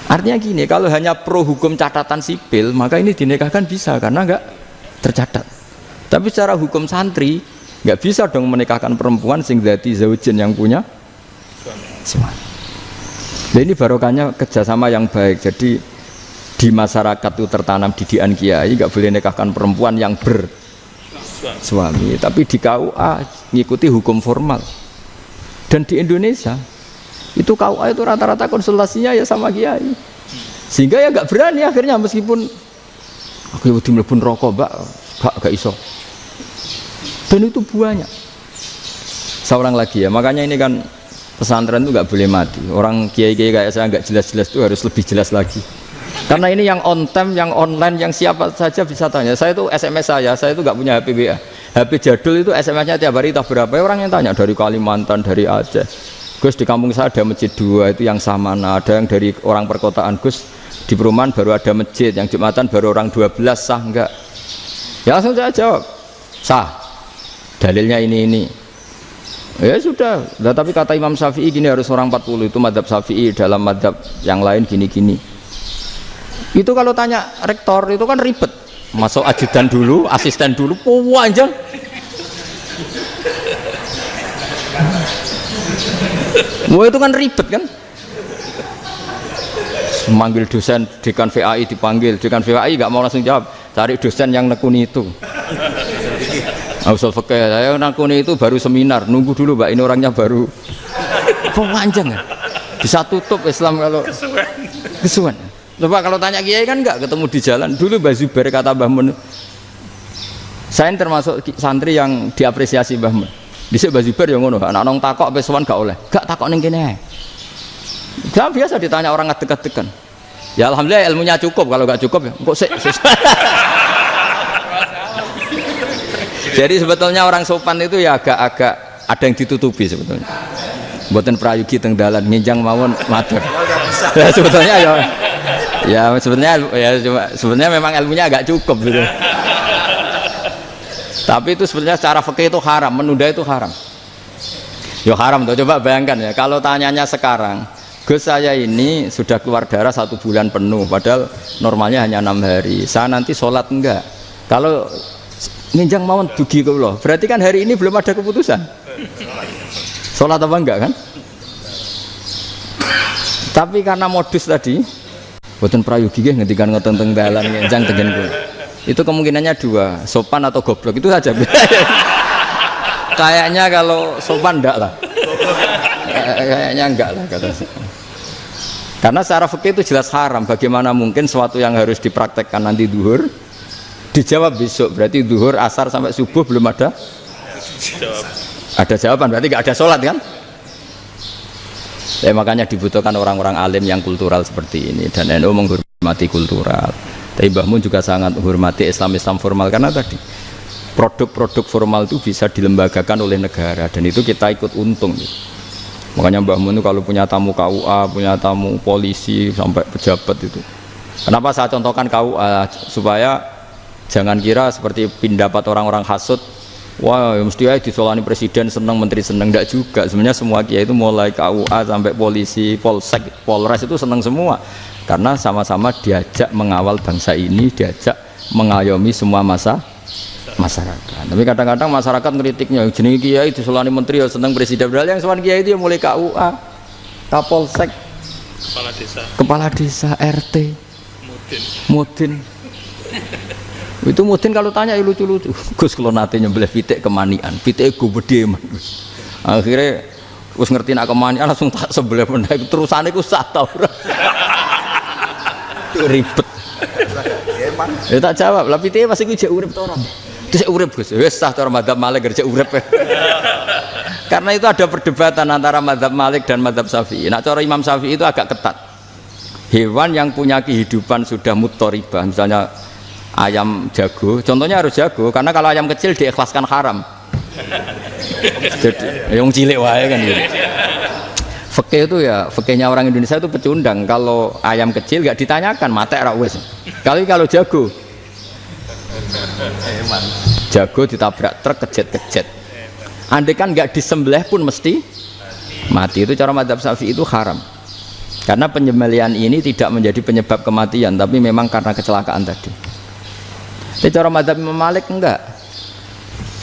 Artinya gini, kalau hanya pro hukum catatan sipil, maka ini dinikahkan bisa karena enggak tercatat. Tapi secara hukum santri enggak bisa dong menikahkan perempuan sing dadi zaujin yang punya suami. Jadi ini barokahnya kerjasama yang baik. Jadi di masyarakat itu tertanam didikan kiai, enggak boleh nikahkan perempuan yang bersuami. Tapi di KUA ngikuti hukum formal. Dan di Indonesia itu KUA itu rata-rata konsultasinya ya sama kiai, sehingga ya nggak berani akhirnya, meskipun aku udah mlebu rokok Mbak, gak iso. Dan itu banyak. Seorang lagi ya, makanya ini kan pesantren itu nggak boleh mati. Orang kiai-kiai kayak saya nggak jelas-jelas itu harus lebih jelas lagi. Karena ini yang on time, yang online, yang siapa saja bisa tanya. Saya itu SMS saya itu nggak punya HP WA. HP jadul itu SMS-nya tiap hari entah berapa, orang yang tanya dari Kalimantan, dari Aceh. Gus di kampung saya ada masjid 2 itu yang Samana, ada yang dari orang perkotaan, Gus di perumahan baru ada masjid, yang Jumatan baru orang 12, sah enggak? Ya langsung saya jawab, sah. Dalilnya ini. Ya sudah, nah, tapi kata Imam Syafi'i gini harus orang 40, itu madzhab Syafi'i, dalam madzhab yang lain gini-gini. Itu kalau tanya rektor itu kan ribet. Masuk ajudan dulu, asisten dulu, panjang. Wah itu kan ribet kan? Memanggil dosen, dekan VAI dipanggil, dekan VAI nggak mau langsung jawab, cari dosen yang nekuni itu. Usul fikih, saya nekuni itu baru seminar, nunggu dulu Mbak, ini orangnya baru. Panjang ya? Bisa tutup Islam kalau kesuwen. Coba kalau tanya kiai kan enggak, ketemu di jalan. Dulu Mbah Zubair kata Mbah Mun, saya termasuk santri yang diapresiasi Mbah Mun. Dhisik Mbah Zubair yang ngono, anak nong takok pesuan gak oleh. Gak takok ning kene. Gak biasa ditanya orang ngadeg-adegan. Ya alhamdulillah ilmunya cukup, kalau gak cukup ya kok sik. Jadi sebetulnya orang sopan itu ya agak-agak ada yang ditutupi sebetulnya. Mboten prayogi teng dalan nginjang mawon matur. Ya sebetulnya ya sebenarnya memang ilmunya agak cukup gitu. Tapi itu sebenarnya secara fikih itu haram, menunda itu haram. Ya haram tuh, coba bayangkan ya, kalau tanyanya sekarang, Gus saya ini sudah keluar darah 1 bulan penuh, padahal normalnya hanya 6 hari. Saya nanti sholat enggak? Kalau nginjang mawon dugi kula, berarti kan hari ini belum ada keputusan. Sholat apa enggak kan? Tapi karena modus tadi, boten prayogi nggih ngendikan ngoten teng dalan ngenjang tengen kula. Itu kemungkinannya 2, sopan atau goblok, itu saja. Kayaknya kalau sopan enggak lah. Kayaknya enggak lah kata saya. Karena secara fikih itu jelas haram. Bagaimana mungkin sesuatu yang harus dipraktekkan nanti duhur dijawab besok, berarti duhur, asar sampai subuh belum ada jawaban, berarti enggak ada sholat kan? Ya makanya dibutuhkan orang-orang alim yang kultural seperti ini, dan NU menghormati kultural. Tapi Mbah Mun juga sangat menghormati Islam formal, karena tadi produk-produk formal itu bisa dilembagakan oleh negara, dan itu kita ikut untung. Makanya Mbah Mun itu kalau punya tamu KUA, punya tamu polisi sampai pejabat Kenapa saya contohkan KUA supaya jangan kira seperti pendapat orang-orang hasud, wah ya mesti aja disolani presiden seneng, menteri seneng. Enggak juga. Sebenarnya semua kiai itu mulai KUA sampai polisi, polsek, polres itu seneng semua. Karena sama-sama diajak mengawal bangsa ini, diajak mengayomi semua masyarakat. Tapi kadang-kadang masyarakat ngeritiknya, jenenge kiai disolani menteri ya seneng presiden. Padahal yang sowan kiai itu ya mulai KUA, Kapolsek, kepala desa, RT, mudin. Itu mudin kalau tanya ya lucu-lucu. Gus kalau nate nyembelih pitik kemanian, pitike go gede man. Akhirnya wis ngerti nak kemanian langsung tak sebelah meneh terusane ku sah ta ora. Ribet. Ya tak jawab, lah pitike pasti ku jek urip to ora. Terus urip Gus. Wis sah cara mazhab Malik kerja urip. Karena itu ada perdebatan antara mazhab Malik dan mazhab Syafi'i. Nah, cara Imam Syafi'i itu agak ketat. Hewan yang punya kehidupan sudah mutharibah, misalnya ayam jago, contohnya harus jago, karena kalau ayam kecil diikhlaskan haram. Jadi yang cilik wae kan gitu. Fikih itu ya, fikihnya orang Indonesia itu pecundang. Kalau ayam kecil nggak ditanyakan, mate ra wis. Kalau jago, jago ditabrak truk kejet-kejet. Andai kan nggak disembelih pun mesti mati. Itu cara mazhab Syafi'i itu haram. Karena penyembelihan ini tidak menjadi penyebab kematian, tapi memang karena kecelakaan tadi. Tapi cara mazhab Imam Malik enggak.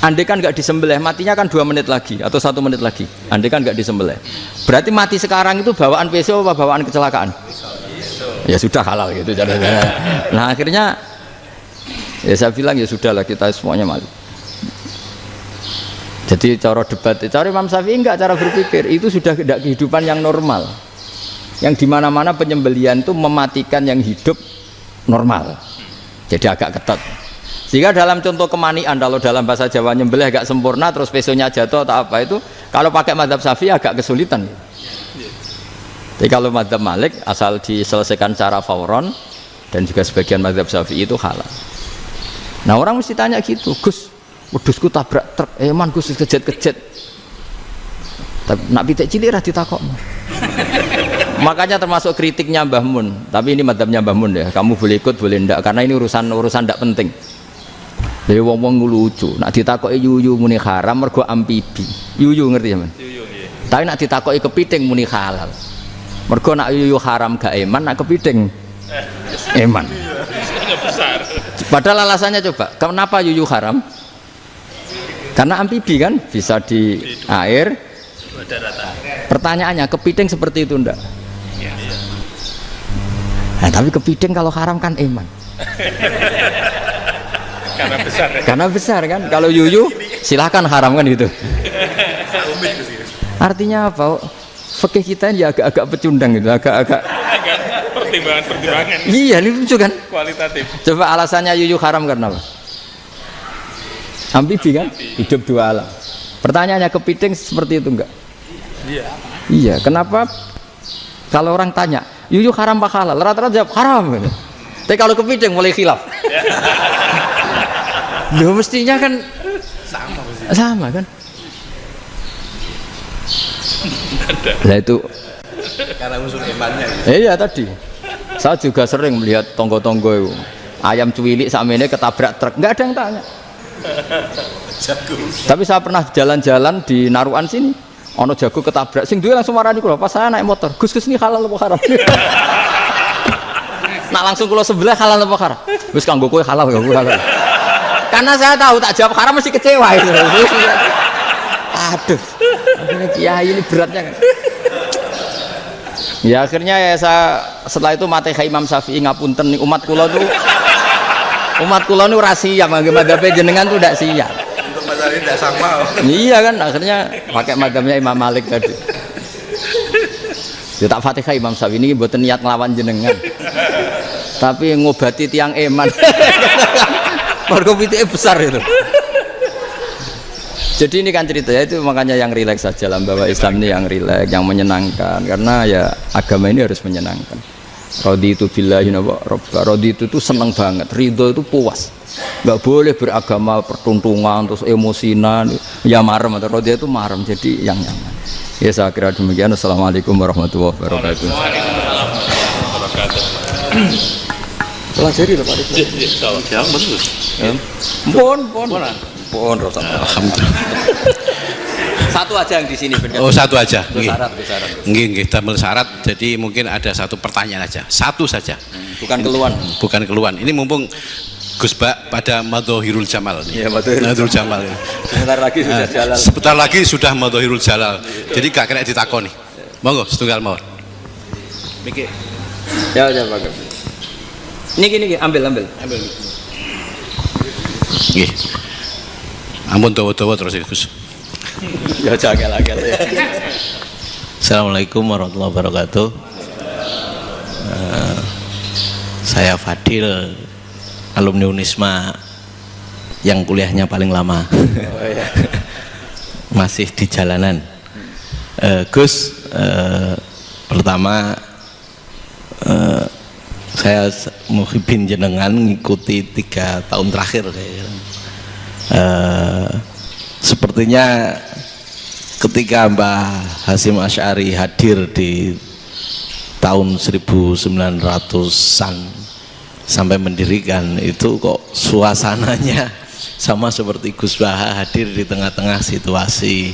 Andai kan enggak disembelih, matinya kan 2 menit lagi atau 1 menit lagi. Andai kan enggak disembelih, berarti mati sekarang itu bawaan pisau apa bawaan kecelakaan? Ya sudah halal gitu caranya. Nah akhirnya ya saya bilang ya sudahlah kita semuanya mati. Jadi cara debat, cara Imam Syafi'i enggak, cara berpikir itu sudah tidak kehidupan yang normal. Yang dimana-mana penyembelihan itu mematikan yang hidup normal. Jadi agak ketat. Sehingga dalam contoh kemanian, kalau dalam bahasa Jawa nyembelih agak sempurna terus pesonya jatuh atau apa itu, kalau pakai mazhab Syafi'i agak kesulitan. Jadi kalau mazhab Malik asal diselesaikan secara fauron, dan juga sebagian mazhab Syafi'i itu halal. Nah orang mesti tanya gitu, Gus, wedhusku tabrak truk, man Gus kejet-kejet. Tapi nak pitik cilik ra ditakokno. Makanya termasuk kritiknya Mbah Mun, tapi ini madzhabnya Mbah Mun ya. Kamu boleh ikut boleh ndak, karena ini urusan ndak penting. Jadi wong-wong lucu, nak ditakoki yuyu muni haram mergo amfibi. Yuyu ngerti ya, Man? Yuyu nggih. Tapi nak ditakoki kepiting muni halal. Mergo nak yuyu haram gak eman, nak kepiting eman. Besar. Padahal alasannya coba, kenapa yuyu haram? Karena amfibi kan, bisa di air. Pertanyaannya, kepiting seperti itu ndak? Nah, tapi kepiting kalau haram kan eman. Karena besar. Ya? Karena besar kan. Kalau yuyu silahkan haram kan gitu. Artinya apa? Fikih kita ya agak-agak pecundang gitu, agak-agak pertimbangan. Iya, ini lucu kan? Kualitatif. Coba alasannya yuyu haram karena apa? Amfibi kan? Hidup 2 alam. Pertanyaannya kepiting seperti itu enggak? Iya. Iya, kenapa kalau orang tanya, yuyu haram apa halal? Rata-rata jawab haram. Tapi kalau kepiting mulai khilaf. Loh mestinya kan sama kan? Nah itu karena unsur imannya. Iya tadi. Saya juga sering melihat tonggo-tonggo itu. Ayam cuwilik sakmene ketabrak truk, enggak ada yang tanya. Jago. Tapi saya pernah jalan-jalan di Naruan sini. Ono jago ketabrak, sing duwe langsung marani kula. Pas saya naik motor, Gus ini halal apa haram? Nak langsung kula sebelah halal apa haram? Wis kanggo kowe halal, kanggo halal. Karena saya tahu tak jawab haram mesti kecewa itu. Aduh. Akhirnya kiai ini beratnya kan. Ya akhirnya ya saya setelah itu Fatihah Imam Syafi'i ngapunten nih umat kula nu rahasia mangke madzhabe jenengan tuh ndak siap. Masalah ini tidak sama. Iya kan akhirnya pakai madzhabnya Imam Malik tadi. Ya tak Fatihah Imam Syafi'i ini mboten niat nglawan jenengan. Tapi ngobati tiang eman. Mergo pitike besar itu. Jadi ini kan ceritanya itu makanya yang rileks saja lah bahwa Islam ini yang rileks, yang menyenangkan karena ya agama ini harus menyenangkan. Raditu billahi robba, raditu itu seneng banget, ridho itu puas. Nggak boleh beragama pertuntungan terus emosinan, ya marem atau raditu itu marem jadi yang nyaman. Ya saya kira demikian. Assalamualaikum warahmatullahi wabarakatuh. Waalaikumsalam warahmatullahi wabarakatuh. Pelajari lho Pak Rizwan. Ya, betul. Pon rasa. Alhamdulillah. Satu aja yang di sini benar. Oh, satu aja. Itu Nggih. syarat. Nggih, damel syarat. Jadi mungkin ada satu pertanyaan aja. Satu saja. Bukan keluhan. Bukan keluhan. Ini mumpung Gus Bak pada Madhohirul Jamal. Iya, Madhohirul Jamal. Sebentar lagi sudah jalan. Sebentar lagi sudah Madhohirul Jalal. Jadi gak kena ditakoni. Monggo setunggal mawon. Mikir. Ya, bagus. Ini gini, ambil. Nggih. Ampun dawa-dawa terus Gus. Ya jangan ya. Assalamualaikum warahmatullahi wabarakatuh. Saya Fadil, alumni Unisma yang kuliahnya paling lama. Masih di jalanan. Gus, pertama saya muhibin jenengan ngikuti 3 tahun terakhir sepertinya ketika Mbah Hasyim Asy'ari hadir di tahun 1900-an sampai mendirikan itu kok suasananya sama seperti Gus Baha hadir di tengah-tengah situasi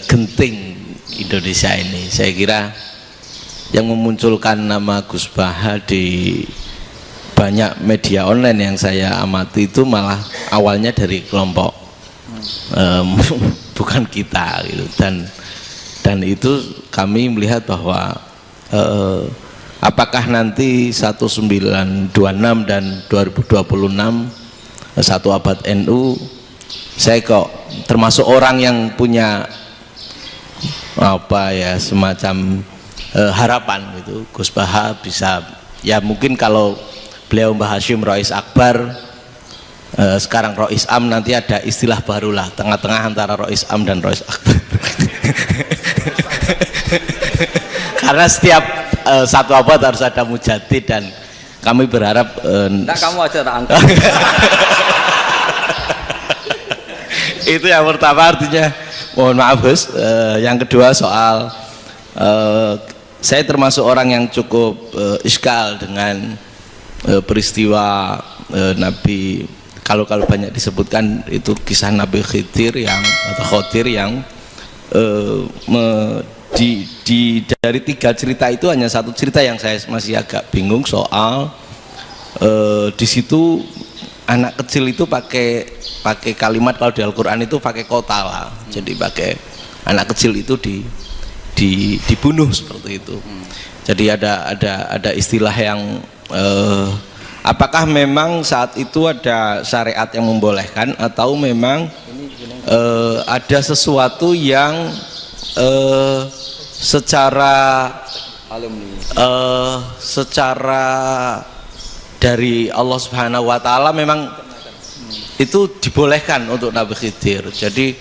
genting Indonesia ini. Saya kira yang memunculkan nama Gus Baha di banyak media online yang saya amati itu malah awalnya dari kelompok bukan kita gitu. Dan itu kami melihat bahwa apakah nanti 1926 dan 2026 satu abad NU, saya kok termasuk orang yang punya apa ya semacam harapan gitu Gus Baha bisa, ya mungkin kalau beliau Mbah Hasyim Rois Akbar, sekarang Rois Am, nanti ada istilah baru lah, tengah-tengah antara Rois Am dan Rois Akbar. Karena setiap satu abad harus ada mujadid dan kami berharap nah kamu aja tak angkat. Itu yang pertama, artinya mohon maaf Gus. Yang kedua soal saya termasuk orang yang cukup iskal dengan peristiwa Nabi, kalau banyak disebutkan itu kisah Nabi Khidir yang atau Khodir yang dari 3 cerita itu hanya satu cerita yang saya masih agak bingung soal di situ anak kecil itu pakai kalimat, kalau di Al-Quran itu pakai kota lah, jadi pakai anak kecil itu dibunuh seperti itu. Jadi ada istilah yang apakah memang saat itu ada syariat yang membolehkan atau memang ada sesuatu yang secara dari Allah Subhanahu wa taala memang itu dibolehkan untuk Nabi Khidir. Jadi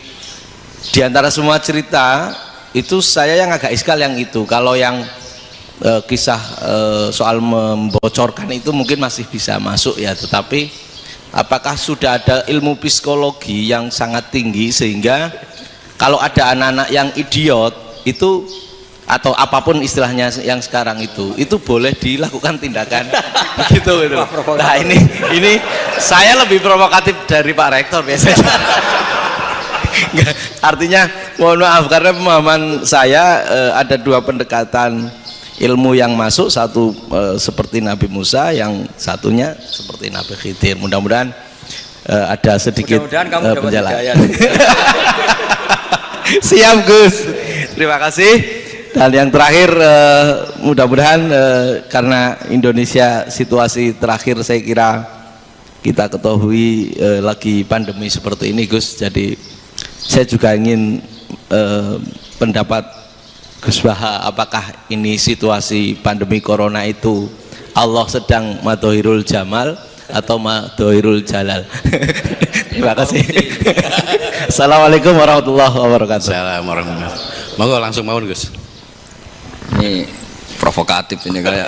di antara semua cerita itu saya yang agak iskal yang itu. Kalau yang kisah soal membocorkan itu mungkin masih bisa masuk ya, tetapi apakah sudah ada ilmu psikologi yang sangat tinggi sehingga kalau ada anak-anak yang idiot itu atau apapun istilahnya yang sekarang itu boleh dilakukan tindakan begitu gitu. Nah ini saya lebih provokatif dari Pak Rektor biasanya. Artinya mohon maaf karena pemahaman saya ada 2 pendekatan ilmu yang masuk, satu seperti Nabi Musa, yang satunya seperti Nabi Khidir. Mudah-mudahan ada sedikit penjelasan. Siap Gus, terima kasih. Dan yang terakhir mudah-mudahan karena Indonesia situasi terakhir saya kira kita ketahui lagi pandemi seperti ini Gus, jadi saya juga ingin pendapat Gus Baha, apakah ini situasi pandemi corona itu Allah sedang Madhohirul Jamal atau Madhohirul Jalal? Terima kasih. Assalamualaikum warahmatullahi wabarakatuh. Assalamualaikum warahmatullahi wabarakatuh. Monggo langsung mawon Gus. Ini provokatif ini kayak.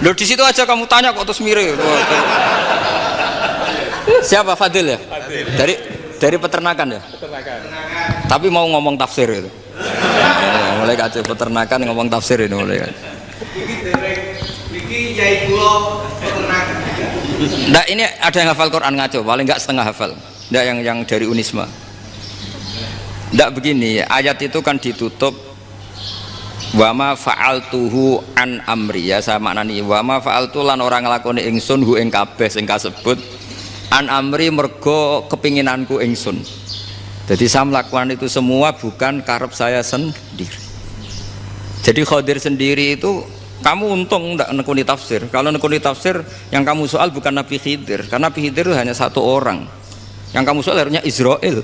Loh di situ aja kamu tanya kok terus mirip. Siapa Fadil ya? Fadil. Dari peternakan ya? Peternakan. Tapi mau ngomong tafsir itu. Mulai kacau peternakan ngomong tafsir ini mulai. iki yai kula peternakan. Nggak, ini ada yang hafal Quran ngaco, paling nggak setengah hafal. Nggak, yang dari Unisma. Nggak, begini, ayat itu kan ditutup wama fa'altuhu an amri, ya saya maknani wama fa'altu lan orang nglakoni ingsun hu ing kabeh sing kasebut an amri mergo kepinginanku ingsun. Jadi saya melakukan itu semua bukan karep saya sendiri. Jadi Khadir sendiri itu kamu untung tidak nekuni tafsir. Kalau nekuni tafsir yang kamu soal bukan Nabi Khidir, karena Nabi Khidir itu hanya satu orang. Yang kamu soal harusnya Israel.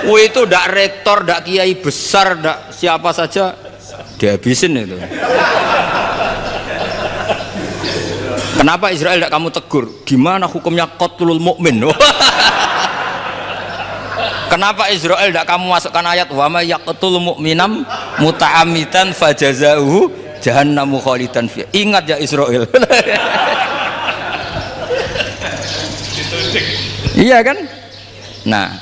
Itu tidak rektor, tidak kiai besar, tidak siapa saja dihabisin itu. Kenapa Israel tidak kamu tegur? Gimana hukumnya qatlul mukmin? Kenapa Israel tidak kamu masukkan ayat wa may yaqtul mu'minam muta'ammidan fajazauhu jahannamu khalidan fiha. Ingat ya Israel. Iya kan? Nah,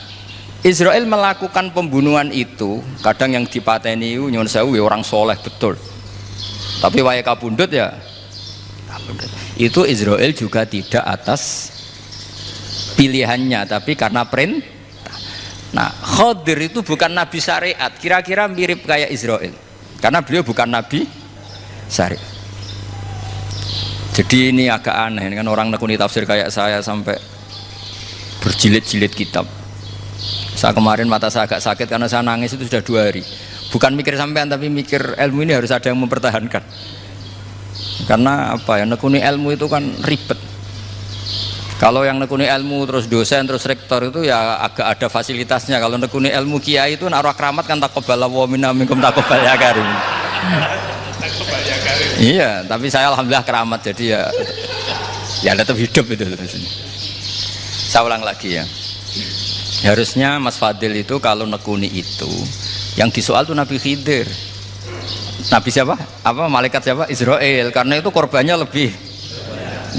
Israel melakukan pembunuhan itu, kadang yang dipateni nyuwun sewu orang soleh betul. Tapi wae kabundut ya kabundut. Itu Israel juga tidak atas pilihannya, tapi karena perintah. Nah, Khadir itu bukan nabi syariat, kira-kira mirip kayak Israel, karena beliau bukan nabi syariat. Jadi ini agak aneh, kan orang nekuni tafsir kayak saya sampai berjilid-jilid kitab. Saya kemarin mata saya agak sakit karena saya nangis itu sudah 2 hari. Bukan mikir sampean, tapi mikir ilmu ini harus ada yang mempertahankan. Karena apa ya, nekuni ilmu itu kan ribet. Kalau yang nekuni ilmu terus dosen terus rektor itu ya agak ada fasilitasnya. Kalau nekuni ilmu kiai itu naruh keramat kan taqabbala wa minna minkum taqabbal ya karim. Iya, tapi saya alhamdulillah keramat, jadi ya tetap hidup itu. Saya ulang lagi ya. Harusnya Mas Fadil itu kalau nekuni itu yang disoal tuh Nabi Khidir. Nabi siapa? Apa malaikat siapa? Israel, karena itu korbannya lebih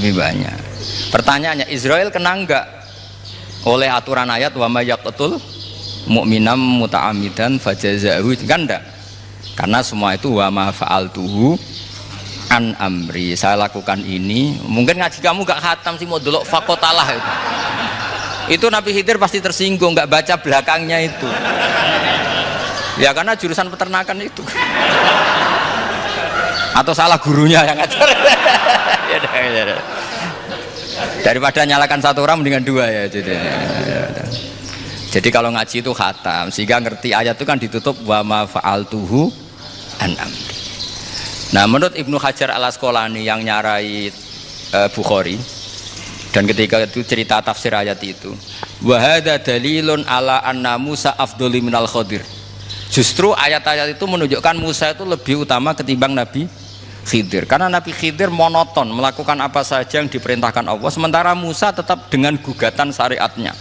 banyak. Pertanyaannya, Israel kena enggak oleh aturan ayat wa may yaqtul mu'minam muta'ammidan fajazaahu? Kan enggak, karena semua itu wa ma fa'altuhu an amri, saya lakukan ini. Mungkin ngaji kamu gak khatam sih, mau delok fakotalah itu Nabi Khidir pasti tersinggung, gak baca belakangnya itu ya, karena jurusan peternakan itu atau salah gurunya yang ngajar. Daripada nyalakan satu orang mendingan 2 ya. Jadi kalau ngaji itu khatam, sehingga ngerti ayat itu kan ditutup wa ma fa'altuhu an amri. Nah, menurut Ibnu Hajar al Asqalani yang nyarai Bukhari, dan ketika itu cerita tafsir ayat itu, wa hadza dalilun ala anna Musa afdhalu minal Khadir. Justru ayat-ayat itu menunjukkan Musa itu lebih utama ketimbang Nabi Khidir, karena Nabi Khidir monoton melakukan apa saja yang diperintahkan Allah, sementara Musa tetap dengan gugatan syariatnya.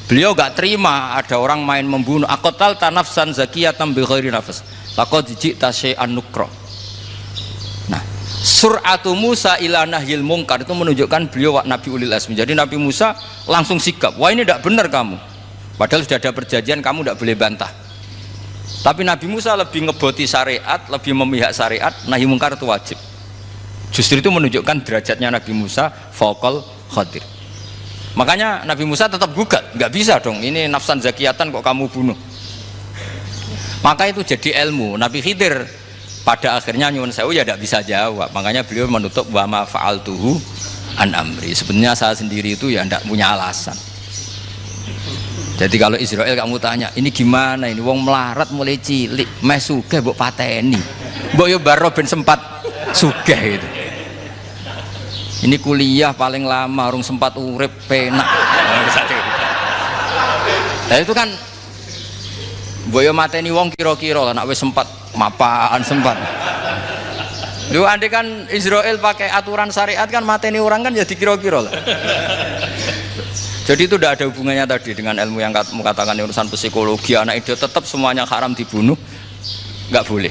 Beliau gak terima ada orang main membunuh. Aqtal tanafsan zakiyatan bi ghairi nafs laqad ji'ta syai'an nukra. Nah, sur'atu Musa ila nahyil munkar itu menunjukkan beliau Nabi ulil azmi. Jadi Nabi Musa langsung sikap, wah ini tidak benar kamu, padahal sudah ada perjanjian, kamu tidak boleh bantah. Tapi Nabi Musa lebih ngeboti syariat, lebih memihak syariat, nahi mungkar itu wajib. Justru itu menunjukkan derajatnya Nabi Musa fauqal Khadir. Makanya Nabi Musa tetap gugat, nggak bisa dong, ini nafsan zakiyatan kok kamu bunuh. Maka itu jadi ilmu. Nabi Khidir pada akhirnya nyuwun sewu ya tidak bisa jawab. Makanya beliau menutup wa ma fa'altuhu an amri. Sebenarnya saya sendiri itu ya tidak punya alasan. Jadi kalau Israel kamu tanya, ini gimana ini wong melarat mulai cilik, meh sugih mbok pateni. Mbok yo baro ben sempat sugih itu. Ini kuliah paling lama urung sempat urip penak. Nah itu kan mbok yo mateni wong kira-kira lah nek wis sempat mapan sempat. Lu andai kan Israel pakai aturan syariat kan mateni orang kan jadi kira-kira lah. Jadi itu tidak ada hubungannya tadi dengan ilmu yang kamu katakan urusan psikologi, anak itu tetap semuanya haram dibunuh, nggak boleh.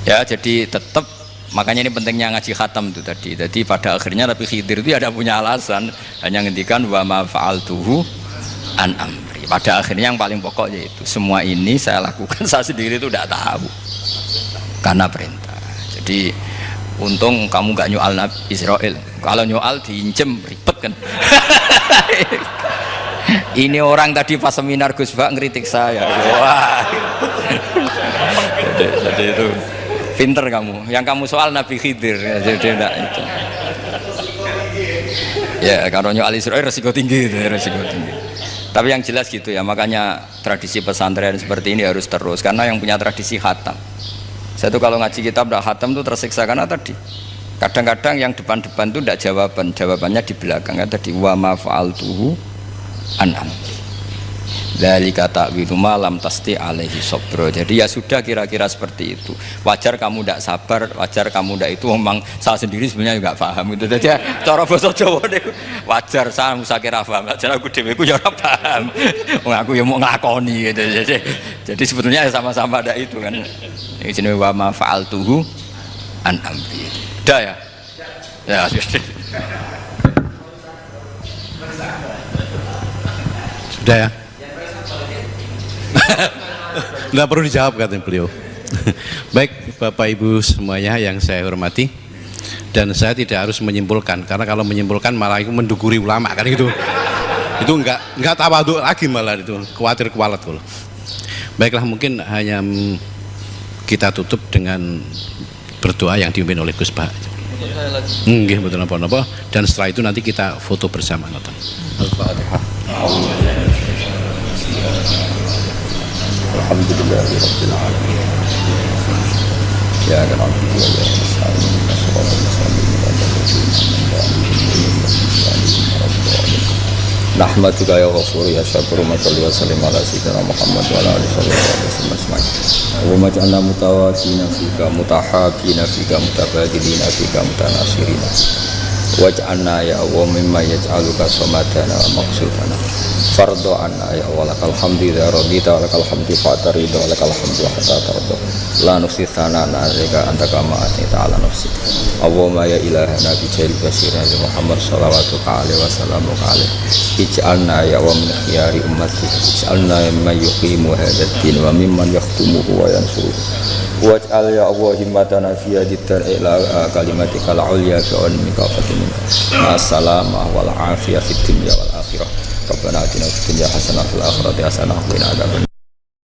Ya jadi tetap, makanya ini pentingnya ngaji khatam itu tadi. Jadi pada akhirnya Nabi Khidir itu ada punya alasan, hanya ngendikan wa ma fa'altuhu an amri. Pada akhirnya yang paling pokok yaitu semua ini saya lakukan, saya sendiri itu tidak tahu. karena perintah. Jadi untung kamu nggak nyual Nabi Israel. Kalau nyual diinjem ribet kan. Ini orang tadi pas seminar Gus Bak ngeritik saya. Wah. Jadi itu pinter kamu. Yang kamu soal Nabi Khidir. Jadi enggak itu. Ya kalau nyual Israel resiko tinggi itu, resiko tinggi. Tapi yang jelas gitu ya, makanya tradisi pesantren seperti ini harus terus, karena yang punya tradisi khatam. Saya tuh kalau ngaji kitab tidak khatam tuh tersiksa, karena tadi kadang-kadang yang depan-depan tuh tidak jawabannya di belakang. Tadi wa ma fa'altuhu an amri dzalika ta'wilu ma lam tasti alaihi sabra. Jadi ya sudah, kira-kira seperti itu. Wajar kamu tidak sabar, wajar kamu tidak itu, memang saya sendiri sebenarnya juga paham itu. Jadi cara basa Jawa niku wajar, saya musakira paham. Jadi aku dhewe ku ya ora paham. Wong aku ya mau nglakoni gitu. Jadi sebetulnya sama-sama ada itu kan. Ini jenenge wa ma fa'altuhu an amri. Udah ya? Ya, sudah ya. Nggak perlu dijawab katanya beliau. Baik Bapak Ibu semuanya yang saya hormati, dan saya tidak harus menyimpulkan, karena kalau menyimpulkan malah itu menduguri ulama kan gitu. Itu nggak tawadhu lagi, malah itu khawatir kualat. Baiklah, mungkin hanya kita tutup dengan berdoa yang dipimpin oleh Gus Bak. Nggih, betul napa-napa, dan setelah itu nanti kita foto bersama. Al-Fatihah. Alhamdulillahirabbil alamin. Ya Rabbi wa ya Rasul, nahmaduka ya ghafur ya syakur, wa salli wa sallim ala sayyidina Muhammad wa ala alihi wa sahbihi. Wa maj'alna mutawaddina fika, mutahabina fika, mutabadilina fika, mutanasirina. Waj'alna ya Allah mimma yaj'aluka samadana wa maqsudana. Fardo anna ya Allah, lakal hamdu ya radita, lakal hamdu fa'tarida, lakal hamdu hatta tarda. La nufsi thanana alaika anta kama athnita ala nafsi. Allahumma ya ilahana bi jail basir ya Muhammad sallallahu alaihi wasallam alaihi. Ij'alna ya wa min khiyari ummati. Ij'alna mimman yuqimu hadzal din wa mimman yahtumuhu wa yansuruhu. Waj'al ya Allah himmatana fi hadithar ila kalimatikal ulya wa mika fatimina. Assalamah wal afiyah fid dunya wal akhirah. Rabbana atina fid dunya hasanah wa fil akhirati hasanah wa qina adzabannar.